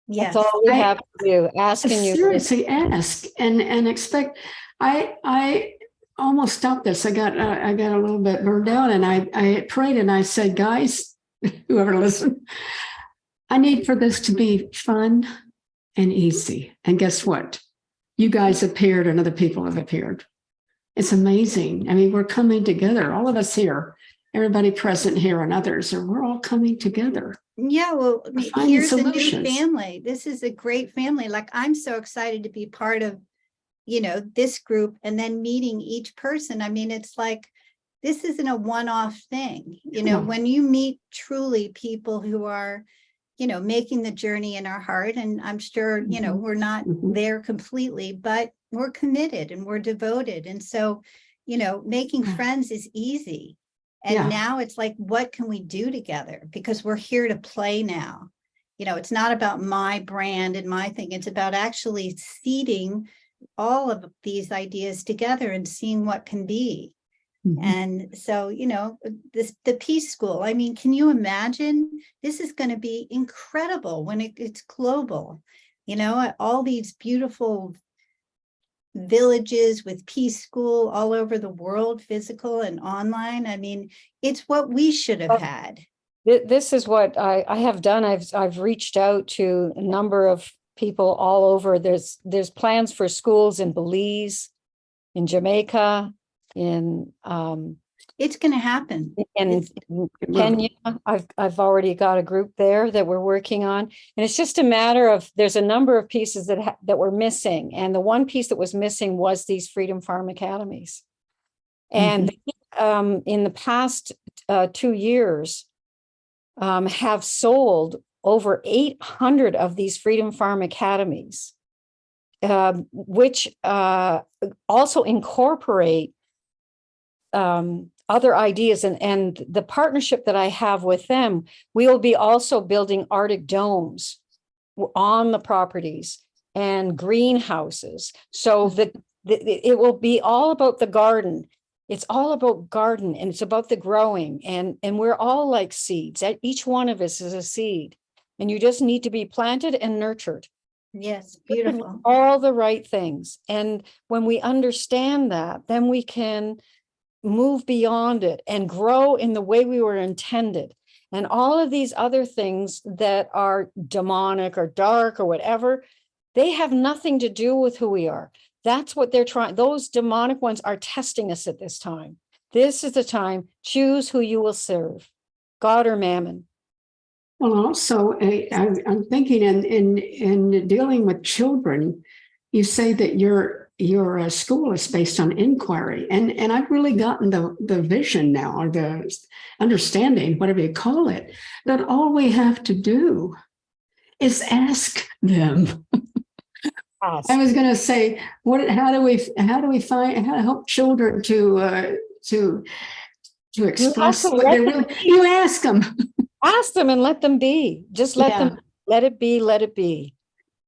Yes. That's all we have to do. Asking you. Seriously, ask and expect. I almost stopped this. I got a little bit burned out, and I prayed and I said, guys, whoever listened, I need for this to be fun and easy. And guess what? You guys appeared and other people have appeared. It's amazing. I mean, we're coming together, all of us here, everybody present here and others, and we're all coming together. Yeah, well, here's solutions. A new family. This is a great family. Like, I'm so excited to be part of, this group, and then meeting each person. I mean, it's like, this isn't a one-off thing. When you meet truly people who are, making the journey in our heart, and I'm sure, we're not there completely, but we're committed and we're devoted. And so, making friends is easy. And now it's like, what can we do together? Because we're here to play now. It's not about my brand and my thing. It's about actually seeding all of these ideas together and seeing what can be. And so, the Peace School, I mean, can you imagine? This is going to be incredible when it's global, all these beautiful villages with Peace School all over the world, physical and online. I mean, it's what we should have had. This is what I have done. I've reached out to a number of people all over. There's plans for schools in Belize, in Jamaica, in it's going to happen. In Kenya, I've already got a group there that we're working on, and it's just a matter of, there's a number of pieces that were missing, and the one piece that was missing was these Freedom Farm Academies. And in the past 2 years, have sold over 800 of these Freedom Farm Academies, which also incorporate other ideas, and the partnership that I have with them, we will be also building Arctic domes on the properties and greenhouses, so that it will be all about the garden. It's all about garden, and it's about the growing, and we're all like seeds. Each one of us is a seed, and you just need to be planted and nurtured. Yes, beautiful. All the right things. And when we understand that, then we can move beyond it and grow in the way we were intended. And all of these other things that are demonic or dark or whatever, they have nothing to do with who we are. That's what they're trying. Those demonic ones are testing us at this time. This is the time. Choose who you will serve, God or mammon. Well, also, I'm thinking in dealing with children, you say that your school is based on inquiry, and I've really gotten the vision now, or the understanding, whatever you call it, that all we have to do is ask them. I was going to say, how do we find, how to help children to express what they really? You ask them. Ask them and let them be. Just let them. Let it be. Let it be.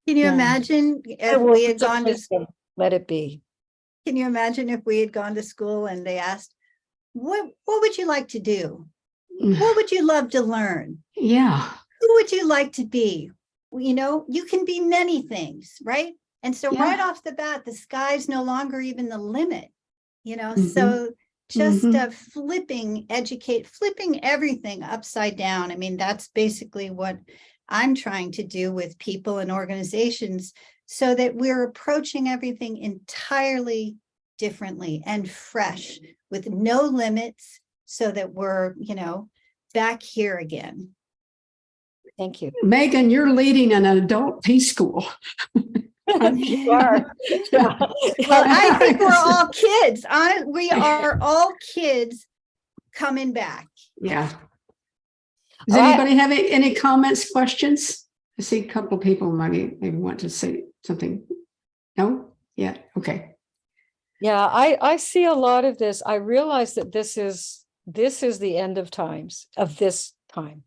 Can you imagine if we had gone to school? Let it be. Can you imagine if we had gone to school and they asked, what would you like to do? What would you love to learn? Yeah. Who would you like to be? You know, you can be many things, right? And so right off the bat, the sky's no longer even the limit, you know, so just flipping everything upside down. I mean, that's basically what I'm trying to do with people and organizations, so that we're approaching everything entirely differently and fresh with no limits, so that we're, you know, back here again. Thank you. Megan, you're leading an adult preschool. You are. Yeah. Well, I think we're all kids. We are all kids coming back. Yeah. Does anybody have any comments, questions? I see a couple of people maybe want to say something. No? Yeah. Okay. Yeah, I see a lot of this. I realize that this is the end of times, of this time.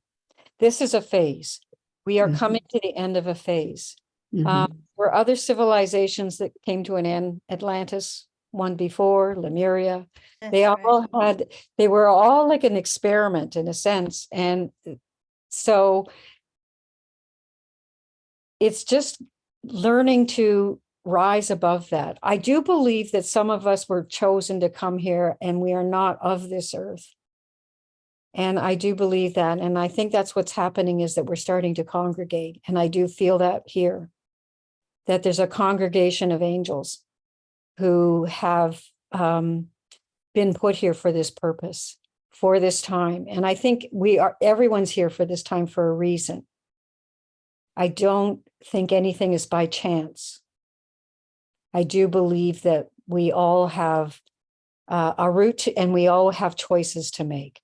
This is a phase. We are coming to the end of a phase. Were other civilizations that came to an end, Atlantis, one before, Lemuria, they were all like an experiment in a sense. And so it's just learning to rise above that. I do believe that some of us were chosen to come here and we are not of this earth. And I do believe that. And I think that's what's happening, is that we're starting to congregate. And I do feel that here, that there's a congregation of angels who have been put here for this purpose, for this time. And I think everyone's here for this time for a reason. I don't think anything is by chance. I do believe that we all have a route and we all have choices to make.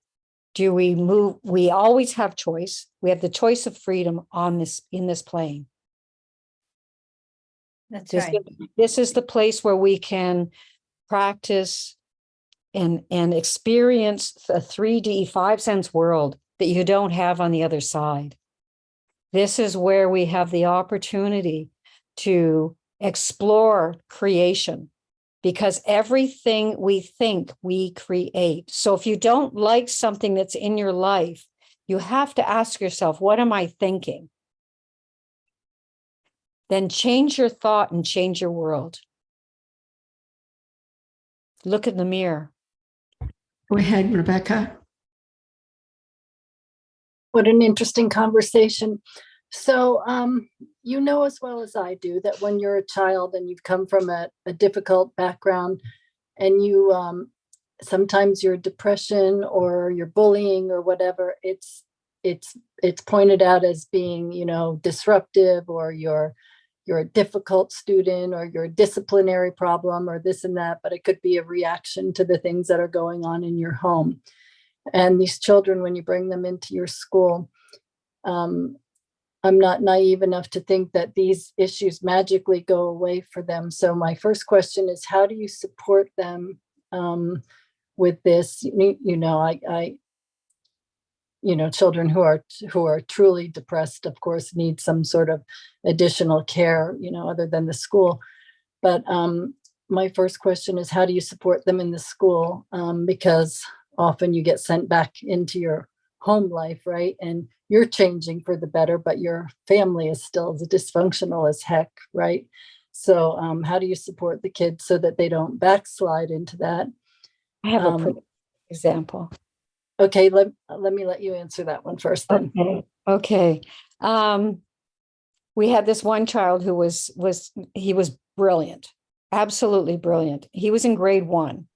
Do we move? We always have choice. We have the choice of freedom in this plane. That's right. This is the place where we can practice and experience a 3D 5 sense world that you don't have on the other side. This is where we have the opportunity to explore creation, because everything we think, we create. So if you don't like something that's in your life, you have to ask yourself, what am I thinking? Then change your thought and change your world. Look in the mirror. Go ahead, Rebecca. What an interesting conversation. So, you know as well as I do that when you're a child and you've come from a difficult background, and you sometimes your depression or your bullying or whatever, it's pointed out as being, you know, disruptive, or you're a difficult student, or you're a disciplinary problem, or this and that, but it could be a reaction to the things that are going on in your home. And these children, when you bring them into your school, I'm not naive enough to think that these issues magically go away for them. So my first question is, how do you support them with this? You know, children who are truly depressed, of course, need some sort of additional care, you know, other than the school. But my first question is, how do you support them in the school? Because often you get sent back into your home life, right? And you're changing for the better, but your family is still as dysfunctional as heck, right? So how do you support the kids so that they don't backslide into that? I have a Um, perfect example. Okay, let me let you answer that one first then. Okay. We had this one child who he was brilliant, absolutely brilliant. He was in grade 1,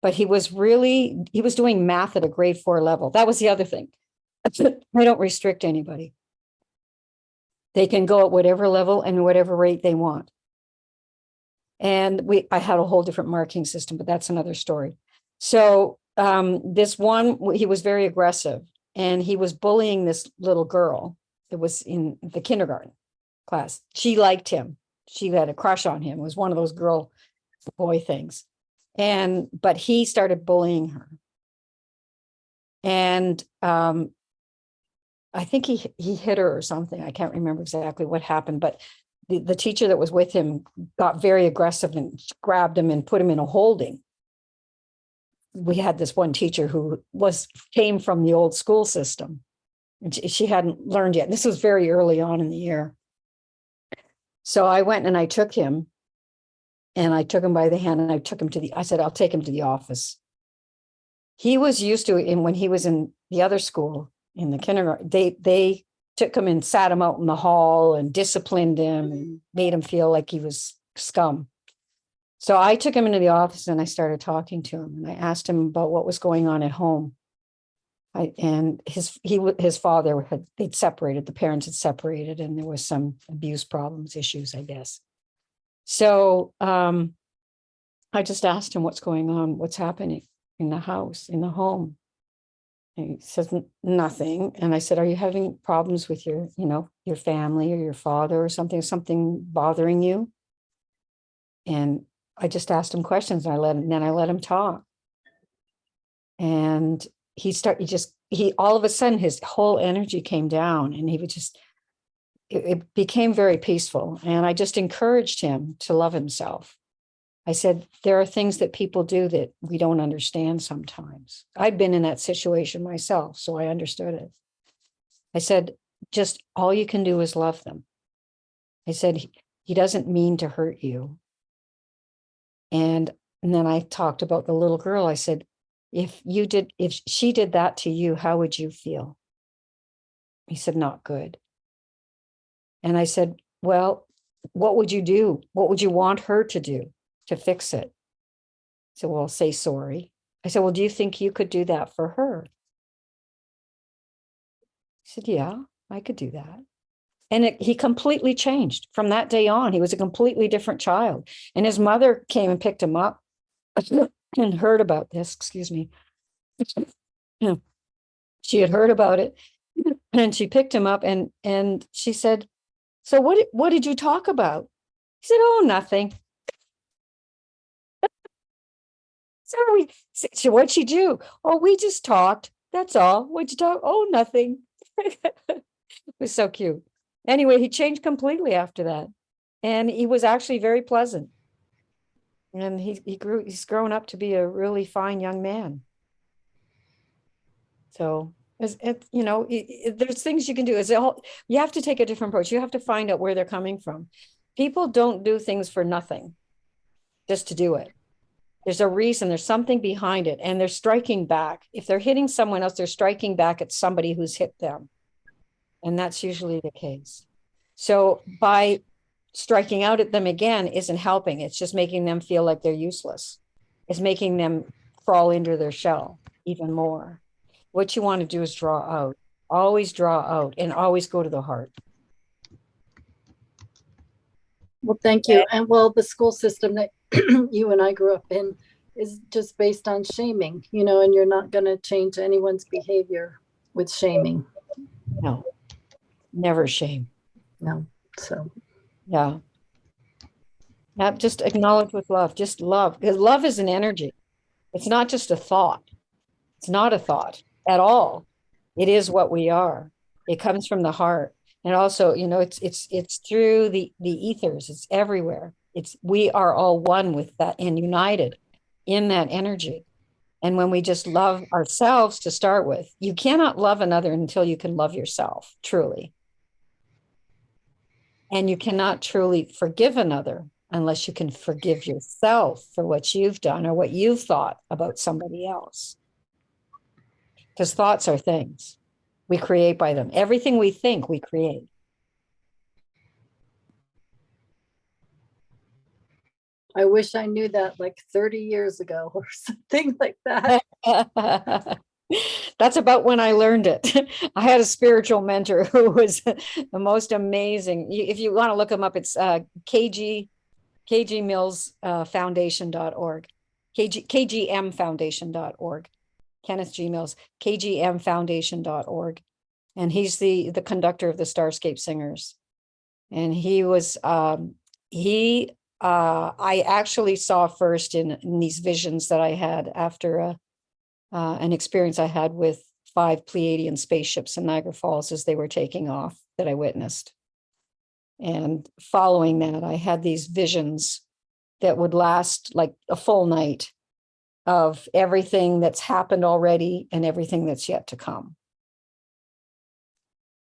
but he was doing math at a grade 4 level. That was the other thing. I don't restrict anybody. They can go at whatever level and whatever rate they want. And I had a whole different marking system, but that's another story. So this one, he was very aggressive, and he was bullying this little girl that was in the kindergarten class. She liked him. She had a crush on him. It was one of those girl boy things. But he started bullying her. And I think he hit her or something. I can't remember exactly what happened, but the teacher that was with him got very aggressive and grabbed him and put him in a holding. We had this one teacher who came from the old school system, and she hadn't learned yet. This was very early on in the year. So I went and I took him by the hand, and I said, I'll take him to the office. He was used to it, and when he was in the other school in the kindergarten, they took him and sat him out in the hall and disciplined him and made him feel like he was scum. So I took him into the office and I started talking to him, and I asked him about what was going on at home. His father they'd separated, the parents had separated, and there was some abuse issues, I guess. So I just asked him, what's going on? What's happening in the house, in the home? And he says, nothing. And I said, are you having problems with your family or your father or something bothering you? And I just asked him questions, and then I let him talk. And he all of a sudden his whole energy came down, and he would it became very peaceful. And I just encouraged him to love himself. I said, there are things that people do that we don't understand sometimes. I'd been in that situation myself, so I understood it. I said, just all you can do is love them. I said, he doesn't mean to hurt you. And then I talked about the little girl. I said, if she did that to you, how would you feel? He said, not good. And I said, well, what would you do? What would you want her to do to fix it? He said, well, say sorry. I said, well, do you think you could do that for her? He said, yeah, I could do that. And he completely changed from that day on. He was a completely different child. And his mother came and picked him up and heard about this. Excuse me. She had heard about it, and she picked him up and she said, so what did you talk about? He said, oh, nothing. So what'd she do? Oh, we just talked. That's all. What'd you talk? Oh, nothing. It was so cute. Anyway, he changed completely after that. And he was actually very pleasant. And he's grown up to be a really fine young man. So there's things you can do. You have to take a different approach. You have to find out where they're coming from. People don't do things for nothing, just to do it. There's a reason, there's something behind it, and they're striking back. If they're hitting someone else, they're striking back at somebody who's hit them. And that's usually the case. So by striking out at them again isn't helping. It's just making them feel like they're useless. It's making them crawl into their shell even more. What you want to do is draw out, and always go to the heart. Well, thank you. And the school system that you and I grew up in is just based on shaming, and you're not going to change anyone's behavior with shaming. No, never shame. No. So, yeah. Just acknowledge with love, just love, because love is an energy. It's not just a thought. It's not a thought at all. It is what we are. It comes from the heart. And also, it's through the ethers. It's everywhere. We are all one with that and united in that energy. And when we just love ourselves to start with, you cannot love another until you can love yourself, truly. And you cannot truly forgive another unless you can forgive yourself for what you've done or what you've thought about somebody else. Because thoughts are things. We create by them. Everything we think, we create. I wish I knew that like 30 years ago or something like that. That's about when I learned it. I had a spiritual mentor who was the most amazing. If you want to look him up, it's kgmillsfoundation.org, kgmfoundation.org. Kenneth G. Mills, kgmfoundation.org. And he's the conductor of the Starscape Singers. And he was, I actually saw first in these visions that I had after an experience I had with 5 Pleiadian spaceships in Niagara Falls as they were taking off that I witnessed. And following that, I had these visions that would last like a full night of everything that's happened already and everything that's yet to come.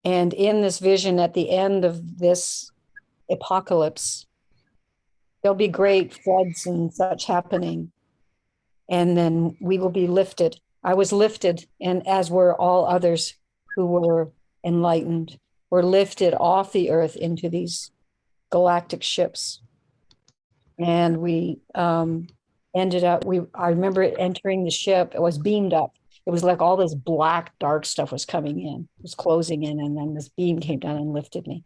And in this vision, at the end of this apocalypse, there'll be great floods and such happening. And then we will be lifted. I was lifted, and as were all others who were enlightened, were lifted off the earth into these galactic ships. And we ended up, I remember entering the ship, it was beamed up. It was like all this black, dark stuff was coming in, it was closing in, and then this beam came down and lifted me.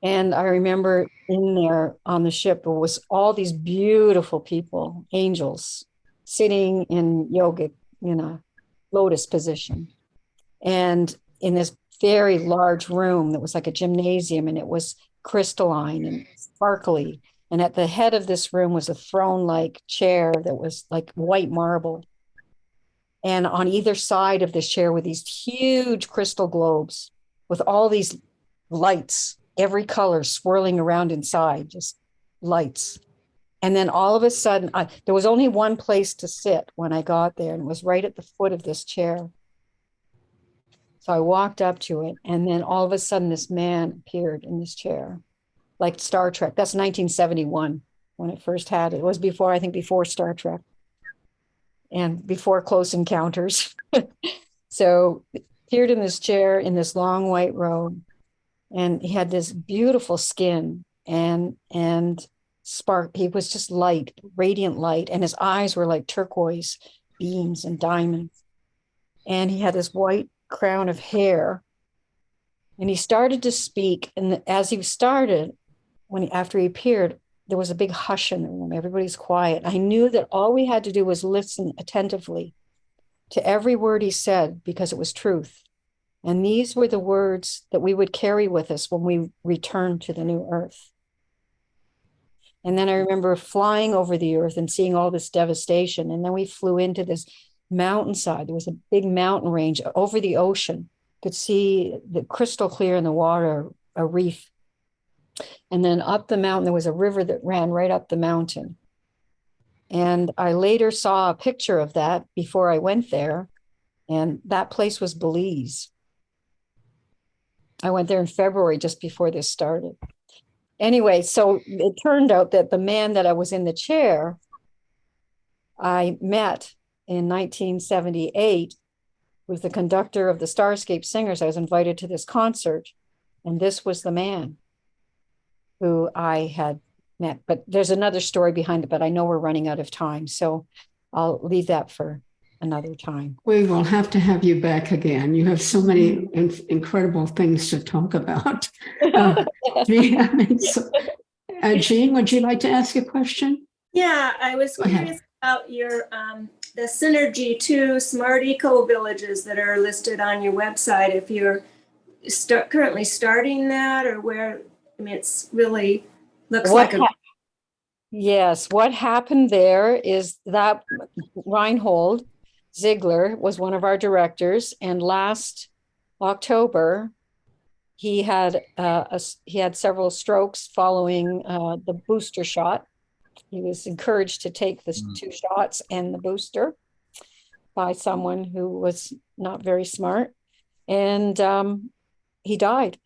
And I remember in there on the ship, there was all these beautiful people, angels, sitting in yogic, lotus position. And in this very large room that was like a gymnasium, and it was crystalline and sparkly. And at the head of this room was a throne-like chair that was like white marble. And on either side of this chair were these huge crystal globes with all these lights, every color swirling around inside, just lights. And then all of a sudden, there was only one place to sit when I got there, and it was right at the foot of this chair. So I walked up to it, and then all of a sudden, this man appeared in this chair, like Star Trek. That's 1971 when it first had it. It was before, I think, before Star Trek and before Close Encounters. So it appeared in this chair in this long white robe, and he had this beautiful skin and spark. He was just light, radiant light, and his eyes were like turquoise beams and diamonds. And he had this white crown of hair, and he started to speak. And as he started, after he appeared, there was a big hush in the room. Everybody's quiet. I knew that all we had to do was listen attentively to every word he said, because it was truth. And these were the words that we would carry with us when we returned to the new earth. And then I remember flying over the earth and seeing all this devastation. And then we flew into this mountainside. There was a big mountain range over the ocean. Could see the crystal clear in the water, a reef. And then up the mountain, there was a river that ran right up the mountain. And I later saw a picture of that before I went there. And that place was Belize. I went there in February, just before this started. Anyway, so it turned out that the man that I was in the chair, I met in 1978, was the conductor of the Starscape Singers. I was invited to this concert, and this was the man who I had met. But there's another story behind it, but I know we're running out of time, so I'll leave that for another time. We will have to have you back again. You have so many incredible things to talk about. Jean, would you like to ask a question? Yeah, I was curious about your the Synergy 2 Smart Eco Villages that are listed on your website. If you're currently starting that, or where, I mean, it's really looks like a... Yes, what happened there is that Reinhold Ziegler was one of our directors, and last October, he had several strokes following the booster shot, He was encouraged to take the 2 shots and the booster by someone who was not very smart. And he died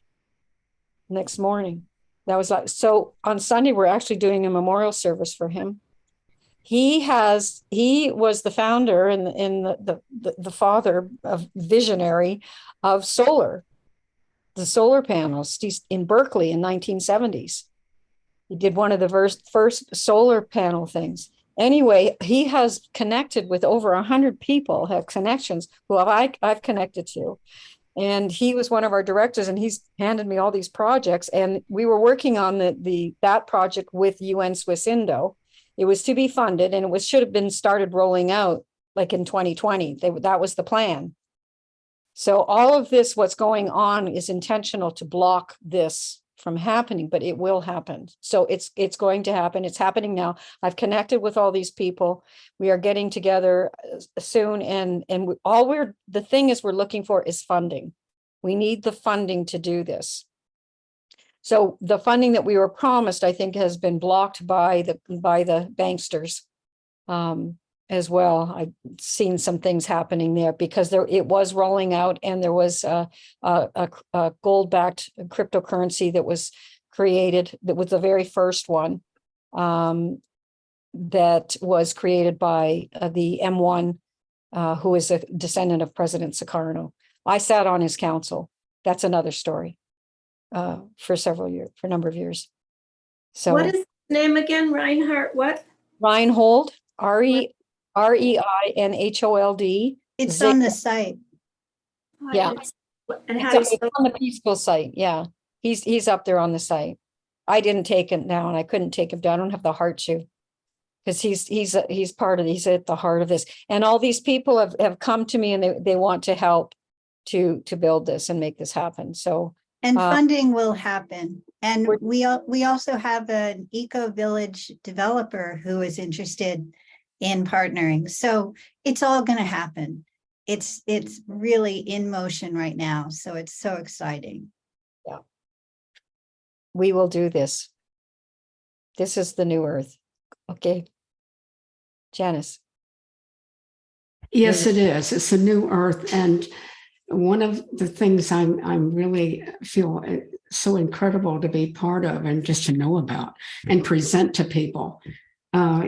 next morning. That was so on Sunday, we're actually doing a memorial service for him. He was the founder and the father of visionary of the solar panels. He's in Berkeley in 1970s. He did one of the first solar panel things. Anyway, he has connected with over 100 people, have connections who I've connected to. And he was one of our directors, and he's handed me all these projects. And we were working on that project with UN Swiss Indo. It was to be funded, and it should have been started rolling out like in 2020. That was the plan. So all of this, what's going on, is intentional to block this from happening, but it will happen. So it's going to happen. It's happening now. I've connected with all these people. We are getting together soon, and the thing is we're looking for is funding. We need the funding to do this. So the funding that we were promised, I think, has been blocked by the banksters as well. I've seen some things happening there because it was rolling out, and there was a gold-backed cryptocurrency that was created. That was the very first one that was created by the M1, who is a descendant of President Sukarno. I sat on his council. That's another story. For a number of years. So what is his name again? Reinhardt, what? Reinhold, Reinhold. It's on the site. Yeah. And how do you It's spell on the Peaceful site. Yeah. He's up there on the site. I didn't take it down. I couldn't take him down. I don't have the heart to, because he's at the heart of this. And all these people have come to me, and they want to help to build this and make this happen. So And funding will happen. And we also have an eco-village developer who is interested in partnering. So it's all going to happen. It's really in motion right now. So it's so exciting. Yeah. We will do this. This is the new earth. Okay. Janice. Yes, it is. It's a new earth. And one of the things I'm really feel so incredible to be part of and just to know about and present to people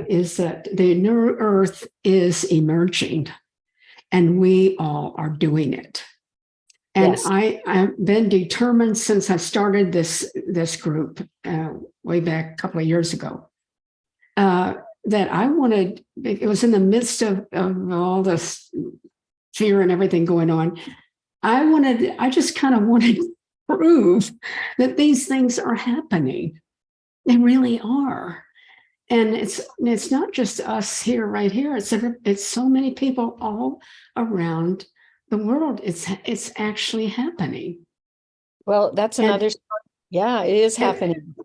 is that the new earth is emerging, and we all are doing it. And Yes. I've been determined since I started this group way back a couple of years ago that I wanted. It was in the midst of all this fear and everything going on. I just kind of wanted to prove that these things are happening. They really are. And it's not just us right here. It's so many people all around the world. It's actually happening. Well, that's another story. Yeah, it is happening.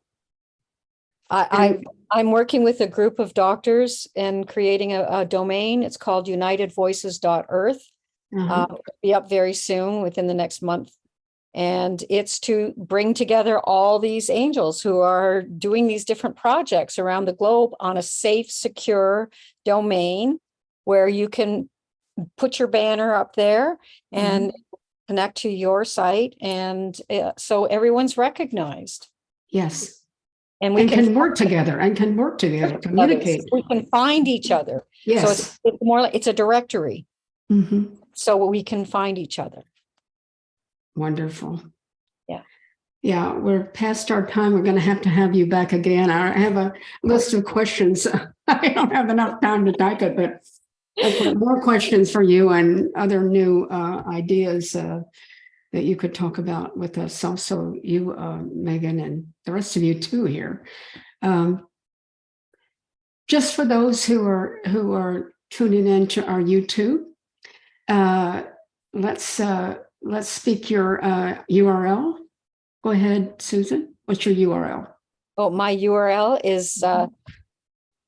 I'm working with a group of doctors and creating a domain. It's called unitedvoices.earth. It'll be up very soon, within the next month. And it's to bring together all these angels who are doing these different projects around the globe on a safe, secure domain where you can put your banner up there and connect to your site. And so everyone's recognized. Yes. And we can work together communicate. We can find each other. Yes. So it's more like it's a directory. Mm-hmm. So we can find each other. Wonderful. Yeah. Yeah, we're past our time. We're going to have you back again. I have a list of questions. I don't have enough time to type it, but I've got more questions for you and other new ideas that you could talk about with us. Also, you, Megan, and the rest of you too here. Just for those who are tuning in to our YouTube, let's speak your URL. Go ahead, Susan. What's your URL? Oh, my URL is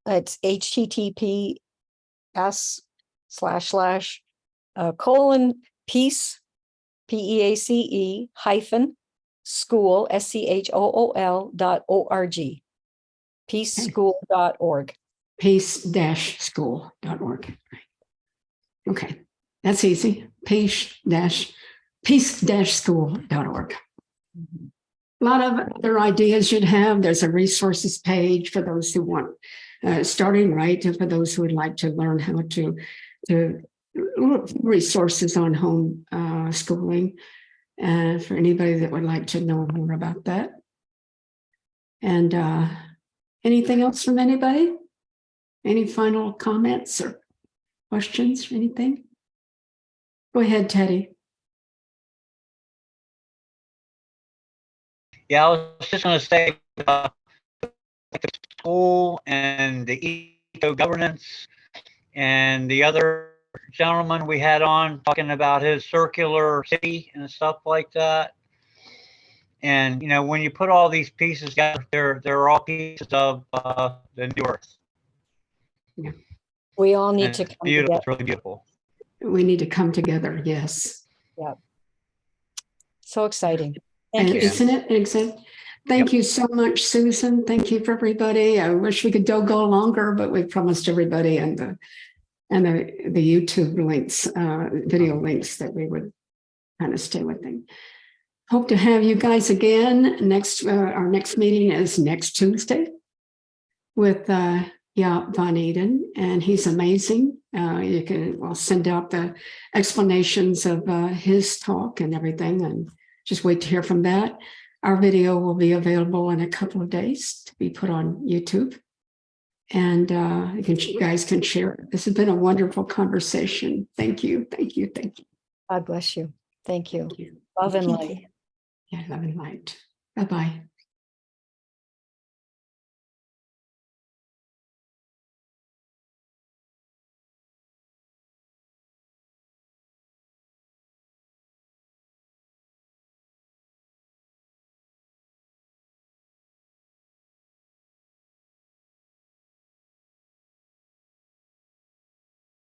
it's https:// peace PEACE hyphen school SCHOOL.org. peaceschool.org. peace-school.org. Okay, that's easy. peace-school.org. A lot of other ideas you'd have. There's a resources page for those who want starting right, and for those who would like to learn how to resources on home schooling, and for anybody that would like to know more about that. And anything else from anybody? Any final comments or questions or anything? Go ahead, Teddy. Yeah, I was just going to say the school and the eco-governance and the other gentleman we had on talking about his circular city and stuff like that. And, you know, when you put all these pieces together, they're all pieces of the new earth. Yeah. We all need And to it's come beautiful. together. It's really beautiful. We need to come together. Yes. So exciting. Thank you. Isn't it? Exactly. Thank you so much, Susan. Thank you for everybody. I wish we could go longer, but we promised everybody and the YouTube links, video links, that we would kind of stay with them. Hope to have you guys again next. Our next meeting is next Tuesday with Von Eden, and he's amazing. I'll send out the explanations of his talk and everything, and just wait to hear from that. Our video will be available in a couple of days to be put on YouTube, and you guys can share it. This has been a wonderful conversation. Thank you. Thank you. Thank you. God bless you. Thank you. Thank you. Love and light. Yeah, love and light. Bye-bye.